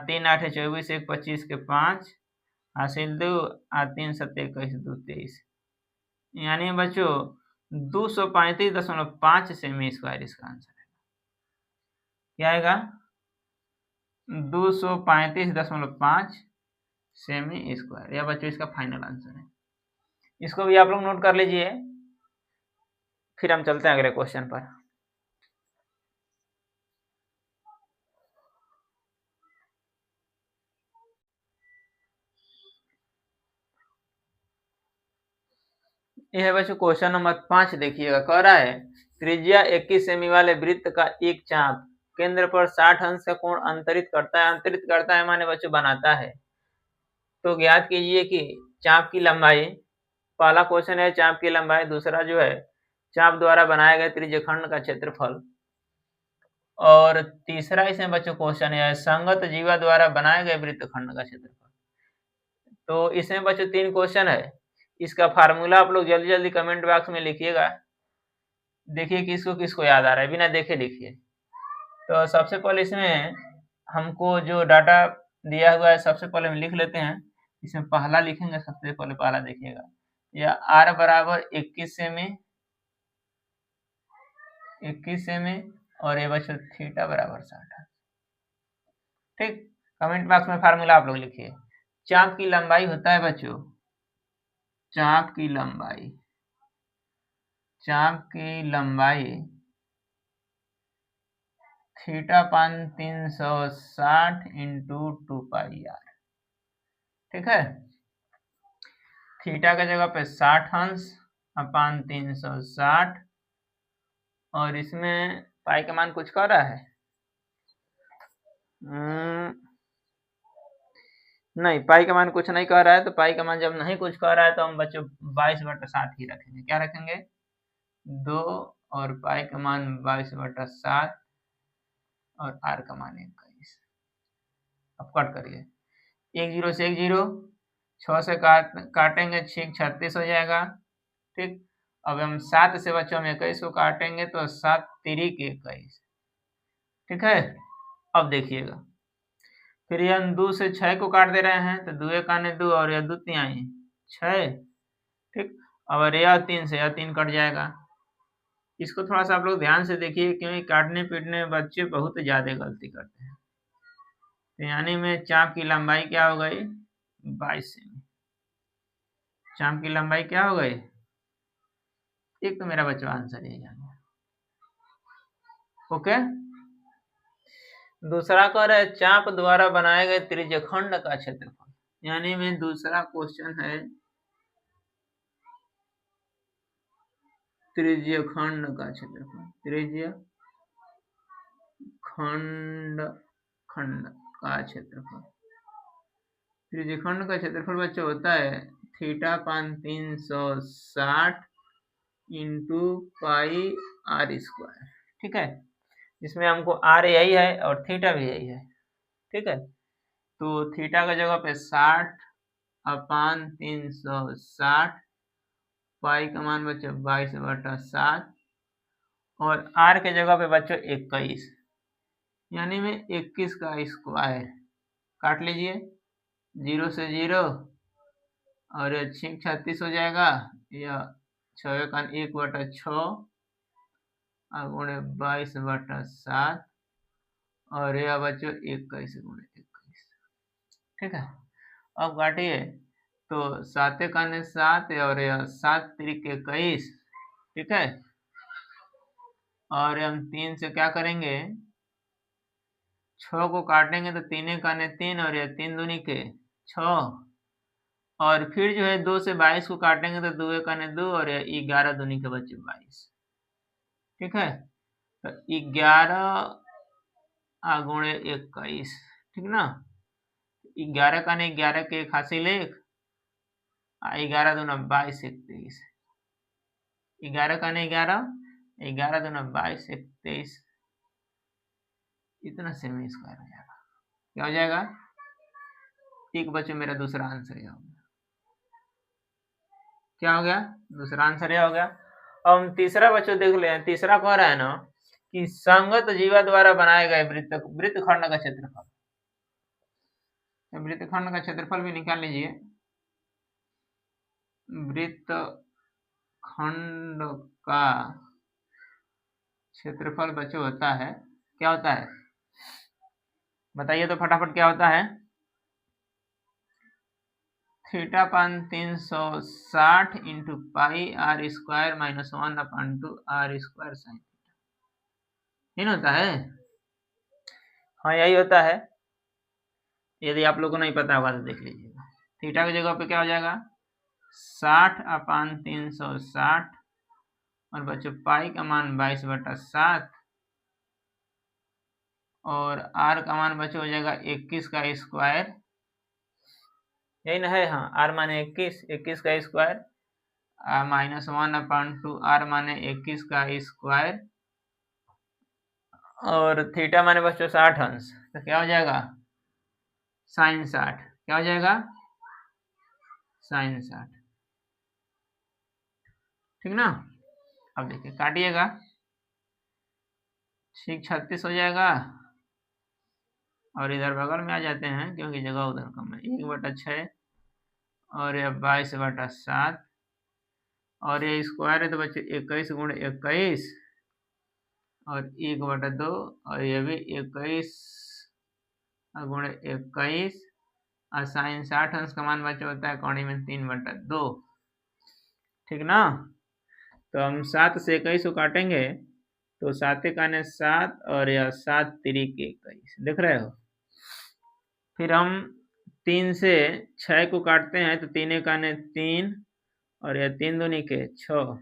3 8 24 1 25 के 5 हासिल 2 3 7 21 2 23 यानी बच्चों 235.5 सेमी स्क्वायर इसका आंसर है। क्या आएगा? 235.5 सेमी स्क्वायर। या बच्चों इसका फाइनल आंसर है। इसको भी आप लोग नोट कर लीजिए। फिर हम चलते हैं अगले क्वेश्चन पर। यह है बच्चों क्वेश्चन नंबर 5। देखिएगा, कह रहा है त्रिज्या 21 सेमी वाले वृत्त का एक चाप केंद्र पर 60 अंश का कोण अंतरित करता है। अंतरित करता है माने बच्चों बनाता है। तो ज्ञात कीजिए कि चाप की लंबाई। पहला क्वेश्चन है चाप की लंबाई, दूसरा जो है चाप द्वारा बनाए गए त्रिज्यखंड का क्षेत्रफल, और तीसरा इसमें बच्चों क्वेश्चन है संगत जीवा द्वारा बनाए गए वृत्तखंड का क्षेत्रफल। तो इसमें बच्चों 3 क्वेश्चन है। इसका फार्मूला आप लोग जल्दी जल्दी कमेंट बॉक्स में लिखिएगा। देखिए किसको किसको याद आ रहा है, बिना देखे लिखिए। तो सबसे पहले इसमें हमको जो डाटा दिया हुआ है सबसे पहले हम लिख लेते हैं। इसमें पहला लिखेंगे, सबसे पहले पहला देखिएगा, यह r बराबर 21 सेमी, 21 सेमी, और ये बच्चों थीटा बराबर 60। ठीक, कमेंट बॉक्स में फार्मूला आप लोग लिखिए। चाप की लंबाई होता है बच्चों, चाप की लंबाई theta upon 360 into 2 pi R. ठीक है, थीटा का जगह पे 60 अंश अपान 360, और इसमें पाई का मान कुछ कर रहा है नहीं, पाई का मान कुछ नहीं कह रहा है। तो पाई का मान जब नहीं कुछ कह रहा है तो हम बच्चों 22/7 ही रखेंगे। क्या रखेंगे? 2, और पाई का मान 22/7, और आर का मान 21। अब कट करिए, 1 0 से 1 0, 6 से काटेंगे 6 36 हो जाएगा। ठीक, अब हम 7 से बच्चों हम 21 को काटेंगे तो 7 3 21। ठीक है, अब देखिएगा, फिर ये हम 2 से 6 को काट दे रहे हैं तो 2 एक आने 2, और यह 2 तिहाई 6। ठीक, और यह 3 से यह 3 कट जाएगा। इसको थोड़ा सा आप लोग ध्यान से देखिए, क्योंकि काटने पीटने में बच्चे बहुत ज्यादा गलती करते हैं। तो यानी में चाप की लंबाई क्या हो गई? 22 सेमी। चाप की लंबाई क्या हो गई? एक तो मेरा बच्चा आंसर यही आ गया। ओके, दूसरा कह रहा है चाप द्वारा बनाए गए त्रिज्यखंड का क्षेत्रफल। यानी में दूसरा क्वेश्चन है त्रिज्यखंड का क्षेत्रफल। त्रिज्यखंड का क्षेत्रफल। त्रिज्यखंड का क्षेत्रफल बच्चों होता है theta upon 360 into pi R square. ठीक है, इसमें हमको आर यही है और थीटा भी यही है। ठीक है, तो थीटा का जगह पे 60 अपान 360, पाई का मान बच्चों 22/7, और आर के जगह पे बच्चों 21, यानी में 21 का स्क्वायर। काट लीजिए, 0 से 0, और यह 6 36 हो जाएगा, यह 6 का 1/6 गुणे 22/7, और यह बच्चों 21 गुणे 21। ठीक है, अब काटिए तो 7 का 7, और यह 7 3 21। ठीक है, और हम 3 से क्या करेंगे, 6 को काटेंगे तो 3 का 3, और यह 3 दूनी के 6, और फिर जो है 2 से 22 को काटेंगे तो 2 का 2, और यह 11 दूनी के बच्चे 22। ठीक है, तो 11 गुणे 21। ठीक ना, 11 का 11 के 1 हासिल 1, 11 दूना 22 21। 11 का 11, 11 दूना 22 21। इतना सेमी स्क्वायर हो जाएगा। क्या हो जाएगा? एक बच्चों मेरा दूसरा आंसर यह हो गया। क्या हो गया? दूसरा आंसर यह हो गया। अब हम तीसरा बच्चों देख ले। तीसरा कह रहा है ना कि संगत जीवा द्वारा बनाए गए वृत्तखंड का क्षेत्रफल। वृत्तखंड का क्षेत्रफल भी निकाल लीजिए। वृत्तखंड का क्षेत्रफल बच्चों होता है, क्या होता है बताइए तो फटाफट, क्या होता है? θ/360 into pi R square minus 1/2 R square sine theta, नहीं होता है? हाँ यही होता है। यदि आप लोगों को नहीं पता होगा तो देख लीजिएगा। थीटा की जगह पे क्या हो जाएगा? 60/360 और बच्चों पाई का मान 22/7 और आर का मान बच्चों हो जाएगा 21 का स्क्वायर, यही ना है? हाँ, आर माने 21 का स्क्वायर माइनस 1/2 आर माने 21 का स्क्वायर और थीटा माने बच्चों 60 अंश, तो क्या हो जाएगा? साइन 60। क्या हो जाएगा? साइन 60, ठीक ना? अब देखिए काटिएगा, 36 हो जाएगा और इधर बगल में आ जाते हैं क्योंकि जगह उधर कम है। 1/6 और ये 22/7 और ये स्क्वायर है तो बच्चे 21 गुणे 21 और 1/2 और ये भी 21 गुणे 21 और साइन 60 अंश का मान बच्चे होता है कौड़ी में 3/2, ठीक ना? तो हम 7 से 21 को काटेंगे तो 7 काने 7 और यह 7 तिरिक 21, देख रहे हो? फिर हम 3 से 6 को काटते हैं तो 3 काने 3 और यह 3 दूनी के 6।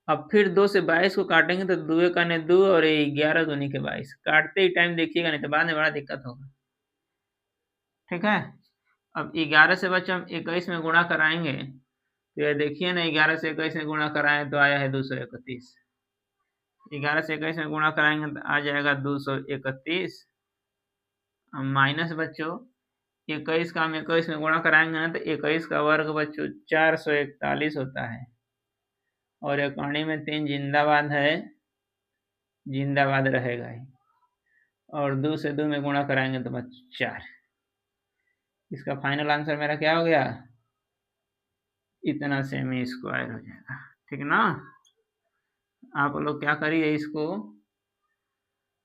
अब फिर 2 से 22 को काटेंगे तो 2 काने 2 और 11 दूनी के 22। काटते ही टाइम देखिएगा नहीं तो बाद में बड़ा दिक्कत होगा, ठीक है? अब 11 से बच्चे हम 21 में गुणा कराएंगे तो ये देखिए ना, 11 से 21 में गुणा कराएं तो आया है 231। 11 से 21 में गुणा कराएंगे तो आ जाएगा 231 माइनस बच्चों 21 का हम 21 में गुणा कराएंगे ना तो 21 का वर्ग बच्चों 441 होता है और एक कहानी में 3 जिंदाबाद है, जिंदाबाद रहेगा ही और 2 से 2 में गुणा कराएंगे तो बच्चों 4। इसका फाइनल आंसर मेरा क्या हो गया? इतना सेमी स्क्वायर हो जाएगा, ठीक ना? आप लोग क्या करिए, इसको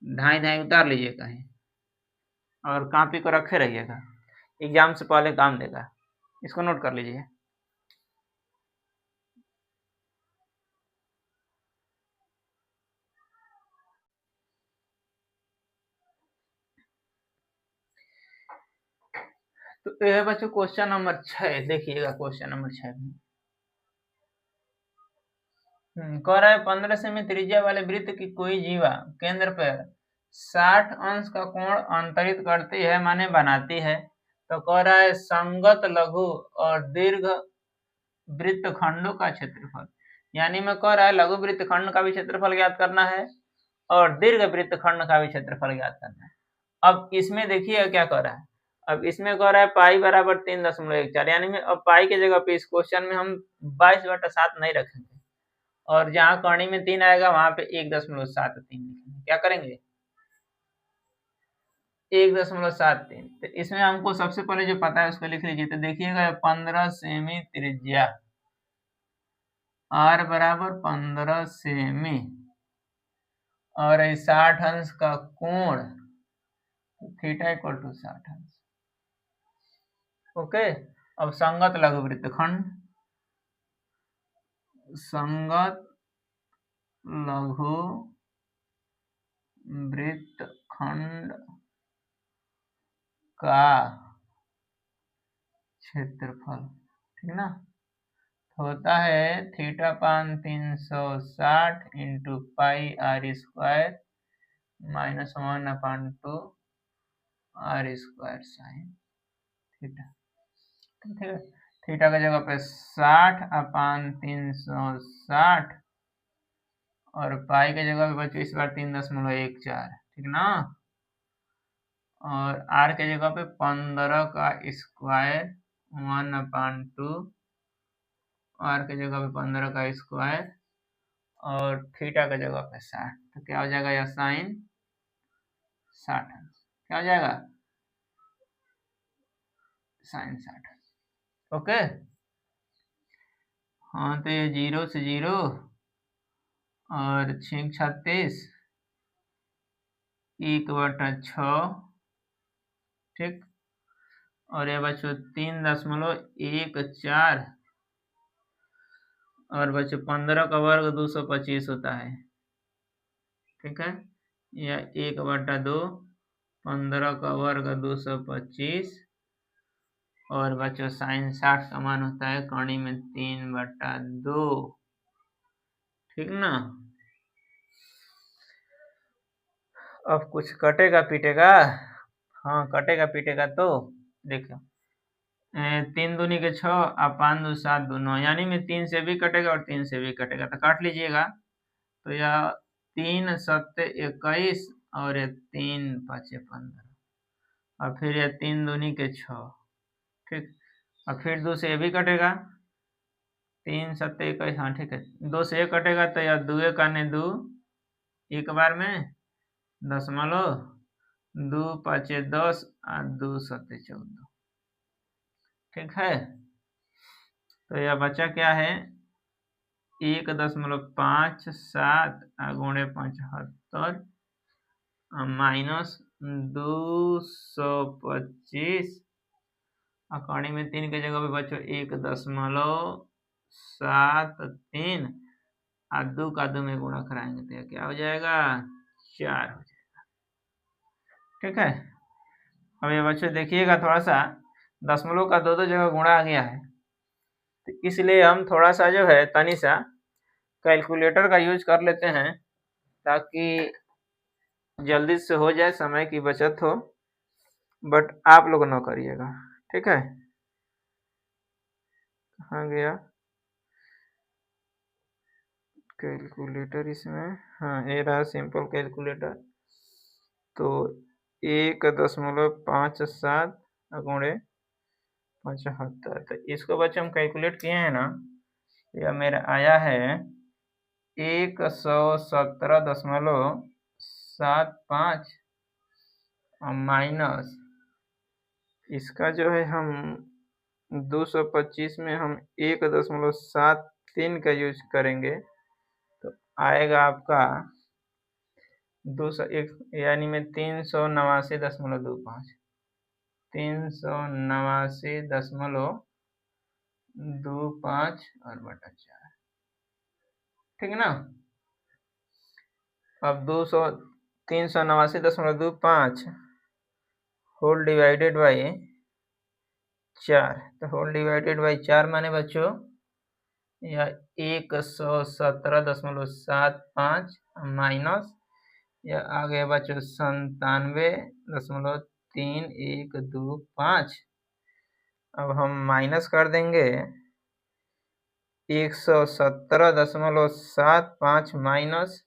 ढाई उतार लीजिए कहीं और कॉपी को रखे रहिएगा, एग्जाम से पहले काम देगा, इसको नोट कर लीजिए। तो यह बच्चों क्वेश्चन नंबर 6, देखिएगा क्वेश्चन नंबर 6 में कह रहा है 15 सेमी त्रिज्या वाले वृत्त की कोई जीवा केंद्र पर 60 अंश का कोण अंतरित करती है माने बनाती है, तो कह रहा है संगत लघु और दीर्घ वृत्तखंडों का क्षेत्रफल। यानी में कह रहा है लघु वृत्तखंड का भी क्षेत्रफल ज्ञात करना है और दीर्घ वृत्तखंड का भी क्षेत्रफल ज्ञात करना है। अब इसमें देखिए क्या कह रहा है, अब इसमें कह रहा है पाई बराबर 3.14, यानी में अब पाई की जगह पे इस क्वेश्चन में हम 22/7 नहीं रखेंगे और जहां कर्ण में 3 आएगा वहां पे 1.73 लिखेंगे। क्या करेंगे? 1.73। तो इसमें हमको सबसे पहले जो पता है उसको लिख लीजिए। तो देखिएगा 15 सेमी त्रिज्या, आर बराबर 15 सेमी और 60 अंश का कोण, थीटा इक्वल टू 60 अंश। ओके, अब संगत लघु वृत्तखंड, संगत लघु वृत्तखंड का क्षेत्रफल, ठीक ना, होता है θ/360 into pi R square minus 1/2 R square sine theta, ठीक है? थीटा की जगह पे 60/360 और पाई की जगह पे बच्चों इस बार 3.14, ठीक ना? और आर के जगह पे 15 का स्क्वायर 1/2, आर के जगह पे 15 का स्क्वायर और थीटा का जगह पे 60, तो क्या हो जाएगा, यह साइन 60 क्या हो जाएगा, साइन 60। ओके, हाँ तो ये 0 से 0 और 6×36 1/6, ठीक। और ये बच्चों 3.14 और बच्चों 15 का वर्ग 225 होता है, ठीक है। या 1/2 15 का वर्ग 225 और बच्चों साइन 60 का मान होता है कौड़ी में 3/2, ठीक ना। अब कुछ कटेगा पीटेगा, हाँ कटेगा पीटेगा, तो देखो 3 दूनी के 6 और 5 दूनी 7 9, यानी में 3 से भी कटेगा और 3 से भी कटेगा, तो काट लीजिएगा। तो यह 3 7 21 और ये 3 5 15 और फिर ये 3 दूनी के 6, ठीक। और फिर 2 से ये भी कटेगा, 3 7 21, हाँ ठीक है, 2 से ये कटेगा तो यह 2 का 2 एक बार में 2 5 10 और 2 7 14, ठीक है। तो यह बचा क्या है, 1.57 गुणे 75 -225 अकॉर्डिंग में 3 के जगह पे बच्चों 1.73 और 2 का 2 में गुणा कराएंगे तो क्या हो जाएगा, 4 हो जाएगा, ठीक है। अब ये बच्चों देखिएगा थोड़ा सा दशमलव का 2 जगह गुणा आ गया है, तो इसलिए हम थोड़ा सा जो है तनिसा कैलकुलेटर का यूज कर लेते हैं ताकि जल्दी से हो जाए, समय की बचत हो, बट आप लोग न करिएगा, ठीक है। कहाँ गया कैलकुलेटर, इसमें हाँ ये रहा सिंपल कैलकुलेटर। तो 1.57 गुणे 75, तो इसको बच्चे हम कैलकुलेट किए हैं ना, यह मेरा आया है 117.75 माइनस इसका जो है हम 225 में हम 1.73 का यूज करेंगे तो आएगा आपका 201, यानी में 389.25 389.25 और बटा 4, ठीक है ना। अब 389.25 होल डिवाइडेड बाई 4, तो होल डिवाइडेड बाई 4 माने बच्चों या 117.75 माइनस या आ गया बच्चों 97.3125। अब हम माइनस कर देंगे 117.75 माइनस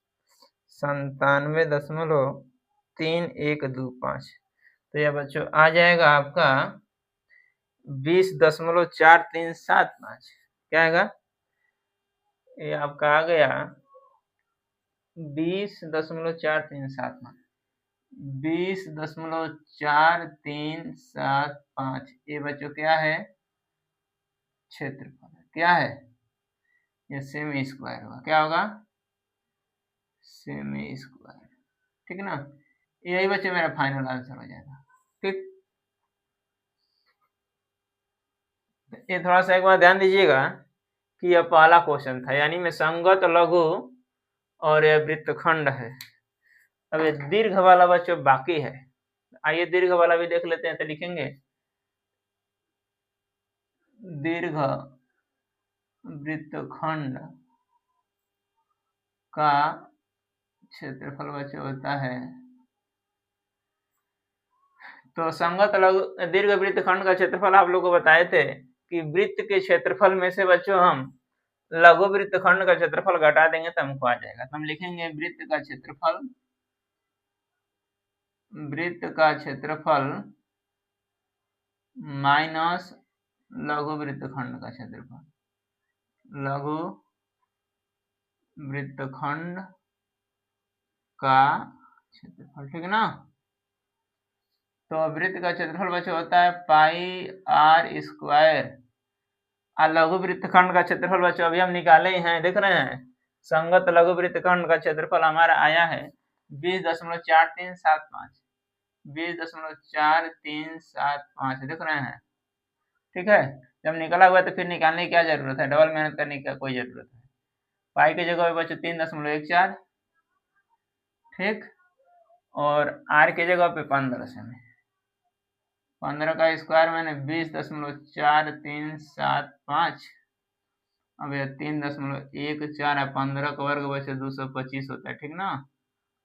97.3125, तो यह बच्चों आ जाएगा आपका 20.4375, क्या आएगा, ये आपका आ गया 20.4375 20.4375, ये बच्चों क्या है, क्षेत्रफल क्या है, ये सेमी स्क्वायर होगा, क्या होगा, सेमी स्क्वायर, ठीक है ना। यही बच्चे मेरा फाइनल आंसर हो जाएगा, ठीक। ये थोड़ा सा एक बार ध्यान दीजिएगा कि यह पहला क्वेश्चन था, यानी में संगत लघु और यह वृत्तखंड है। अब ये दीर्घ वाला बच्चों बाकी है, आइए दीर्घ वाला भी देख लेते हैं। तो लिखेंगे दीर्घ वृत्तखंड का क्षेत्रफल बच्चों होता है, तो संगत लघु दीर्घ वृत्तखंड का क्षेत्रफल आप लोगों को बताए थे कि वृत्त के क्षेत्रफल में से बच्चों हम लघु वृत्तखंड का क्षेत्रफल घटा देंगे तो हमको आ जाएगा। तो हम लिखेंगे वृत्त का क्षेत्रफल माइनस लघु वृत्तखंड का क्षेत्रफल, लघु वृत्तखंड का क्षेत्रफल, ठीक है ना। तो वृत्त का क्षेत्रफल बच्चों होता है पाई आर स्क्वायर। लघु वृत्तखंड का क्षेत्रफल बच्चों अभी हम निकाले ही हैं, देख रहे हैं। संगत लघु वृत्तखंड का क्षेत्रफल हमारा आया है 20.4375, 20.4375 देख रहे हैं, ठीक है। जब निकला हुआ तो फिर निकालने की क्या जरूरत है, डबल मेहनत करने की कोई जरूरत है। पाई की जगह पे बच्चों 3.14, ठीक, और आर की जगह पे 15 सेमी। 15 का स्क्वायर मैंने 20.4375, अब यह 3.14 है, 15 का वर्ग बचे 225 होता है, ठीक ना।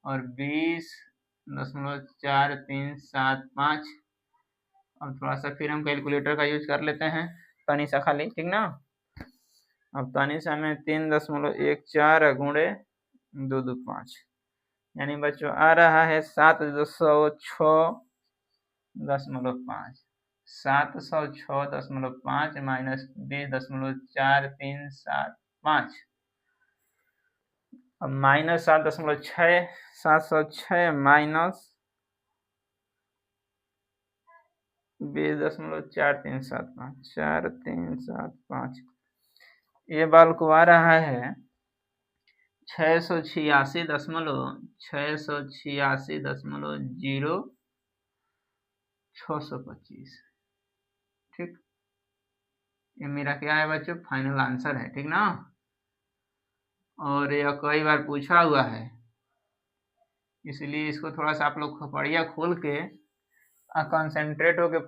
और 20.4375, अब थोड़ा सा फिर हम कैलकुलेटर का यूज कर लेते हैं, तनी सा खाली, ठीक ना। अब तनी सा में 3.14 गुणे 225, यानी बच्चों आ रहा है 706.5, 706.5 माइनस 20.4375, अब माइनस 7.6, 706 माइनस 20.4375, 4375, ये बाल को आ रहा है 686.0625, ठीक। ये मेरा क्या है बच्चों, फाइनल आंसर है, ठीक ना। और यह कई बार पूछा हुआ है, इसलिए इसको थोड़ा सा आप लोग बढ़िया खोल के कंसंट्रेट होके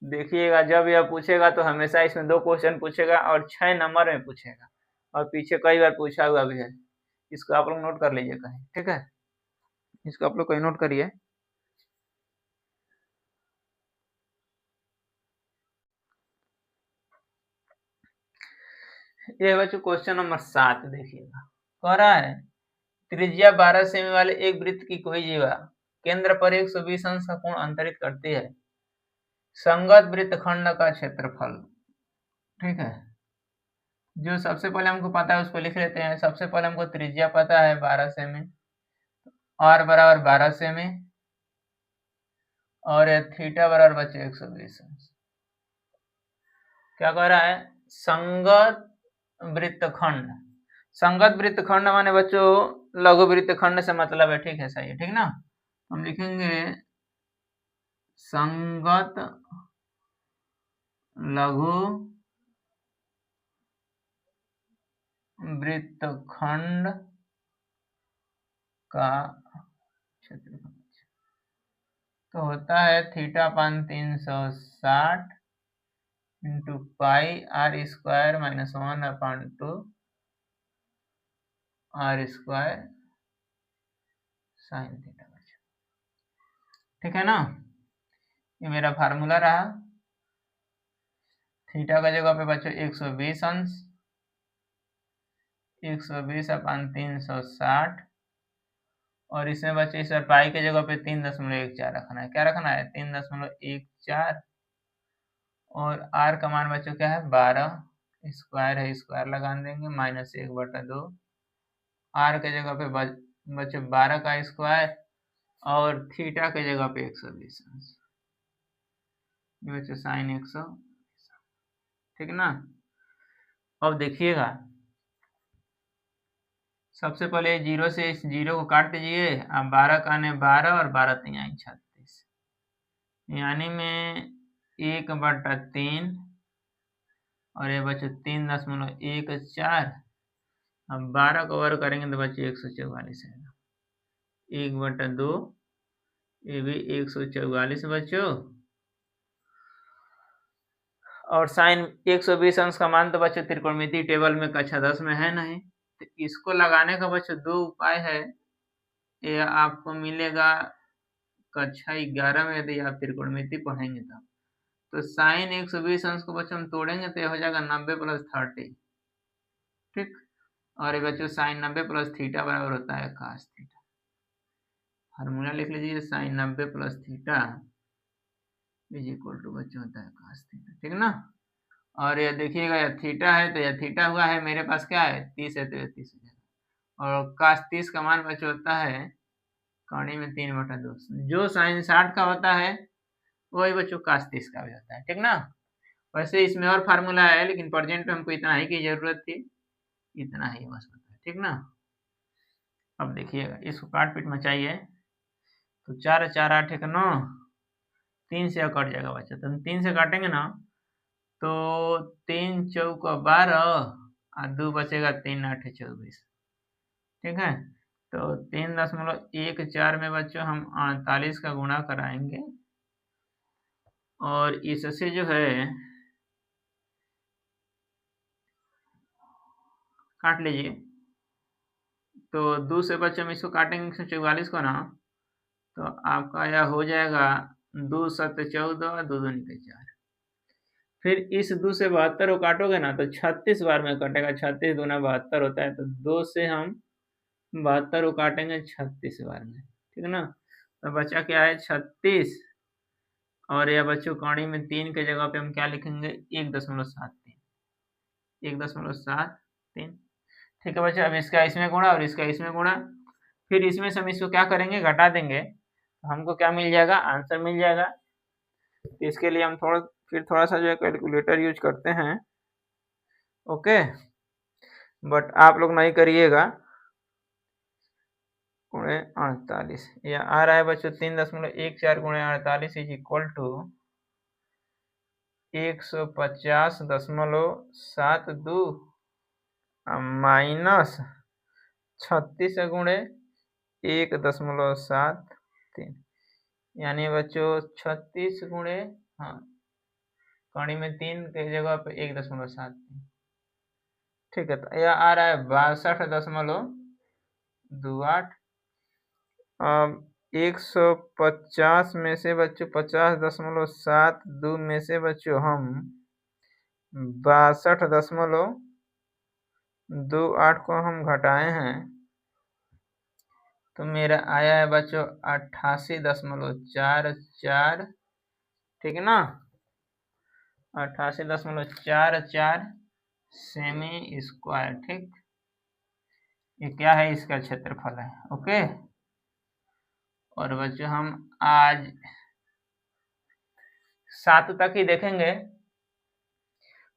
देखिएगा। जब यह पूछेगा तो हमेशा इसमें 2 क्वेश्चन पूछेगा और 6 नंबर में पूछेगा, और पीछे कई बार पूछा हुआ भी है। इसको आप लोग नोट कर लीजिए कहीं, ठीक है, इसको आप लोग कहीं नोट करिए। ये बच्चों क्वेश्चन नंबर 7 देखिएगा, कह रहा है त्रिज्या 12 सेमी वाले एक वृत्त की कोई जीवा केंद्र पर 120 अंश का कोण अंतरित करती है। संगत वृत्तखंड का क्षेत्रफल, ठीक है। जो सबसे पहले हमको पता है उसको लिख लेते हैं। सबसे पहले हमको त्रिज्या पता है 12 सेमी, r बराबर 12 सेमी, और थीटा बराबर बचे 120 अंश। क्या कह रहा है, संगत वृत्तखंड। संगत वृत्तखंड माने बच्चों लघु वृत्तखंड से मतलब है, ठीक है, सही है, ठीक ना। हम लिखेंगे संगत लघु वृत्तखंड का क्षेत्रफल तो होता है θ/360 into pi R square minus 1/2 R square sine theta, ठीक है ना। ये मेरा फार्मूला रहा। थीटा का जगह पे बच्चों 120 अंश, 120/360, और इसमें बच्चे इस पाई के जगह पे 3.14 रखना है। क्या रखना है, 3.14, और आर का मान बच्चों क्या है 12, स्क्वायर है, स्क्वायर लगा देंगे, माइनस 1/2, आर के जगह पे बच्चों 12 का स्क्वायर, और थीटा के जगह पे 120 अंश, बच्चों साइन 100, ठीक ना। अब देखिएगा, सबसे पहले 0 से इस 0 को काट दीजिए। अब 12 का ने 12 और 12 3 36, यानी में 1/3, और ये बच्चे 3.14। अब 12 का वर्ग करेंगे तो बच्चे 144 है, 1/2, ये भी 144 बच्चों, और साइन 120 अंश का मान तो बच्चों त्रिकोणमिति टेबल में कक्षा 10 में है नहीं। तो इसको लगाने का बच्चों 2 उपाय है। ये आपको मिलेगा कक्षा 11 में, यदि आप त्रिकोणमिति पढ़ेंगे तब। तो साइन 120 अंश को बच्चों हम तोड़ेंगे तो ये हो जाएगा 90 + 30, ठीक। और ये बच्चों साइन 90 + थीटा बराबर होता है cos थीटा। फार्मूला लिख लीजिए, sine 90 + theta is equal to बच्चों होता है cos थीटा, ठीक ना। और ये देखिएगा यह थीटा है, तो यह थीटा हुआ है मेरे पास क्या है 30 है, तो 30 हो जाएगा। और cos 30 का मान बच्चों होता है कौड़ी में 3/2। जो sin 60 का होता है वही बच्चों cos 30 का भी होता है, ठीक ना। वैसे इसमें और फार्मूला है, लेकिन प्रेजेंट में हमको इतना ही की जरूरत थी, इतना ही बस होता है, ठीक ना। अब देखिएगा, इसको काट पीट में चाहिए तो 4 4 8 1 9, 3 से कट जाएगा बच्चा, तो हम 3 से काटेंगे ना तो 3 चौका 12 और 2 बचेगा 3 8 24, ठीक है। तो 3.14 में बच्चों हम 48 का गुणा कराएंगे और इससे जो है काट लीजिए। तो 2 से बच्चों हम इसको काटेंगे 144 को ना, तो आपका यह हो जाएगा 2 7 14 और 2 2 निकल 4। फिर इस 2 से 72 को काटोगे ना तो 36 बार में कटेगा, 36 दूना 72 होता है, तो 2 से हम 72 को काटेंगे 36 बार में, ठीक है ना। तो बचा क्या है 36, और यह बच्चों कौड़ी में 3 के जगह पे हम क्या लिखेंगे 1.73, 1.73, ठीक है बच्चा। अब इसका इसमें गुणा और इसका इसमें गुणा, फिर इसमें से हम इसको क्या करेंगे घटा देंगे, तो हमको क्या मिल जाएगा, आंसर मिल जाएगा। तो इसके लिए हम थोड़ा सा जो है कैलकुलेटर यूज करते हैं, ओके, बट आप लोग नहीं करिएगा। 48 यह आ रहा है बच्चों 3.14 गुणे 48 इज इक्वल टू 150.72 माइनस 36 गुणे 1.73, यानी बच्चों 36 गुणे कौड़ी में 3 के जगह पे 1.73, ठीक है। तो यह आ रहा है 62.28। अब 150 में से बच्चों 50.72 में से बच्चों हम 62.28 को हम घटाए हैं, तो मेरा आया है बच्चों 88.44, ठीक है ना, 88.44 सेमी स्क्वायर, ठीक। ये क्या है, इसका क्षेत्रफल है, ओके। और बच्चों हम आज 7 तक ही देखेंगे,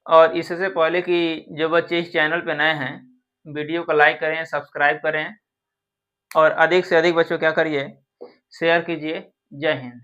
और इससे पहले कि जो बच्चे इस चैनल पे नए हैं, वीडियो को लाइक करें, सब्सक्राइब करें, और अधिक से अधिक बच्चों क्या करिए, शेयर कीजिए। जय हिंद।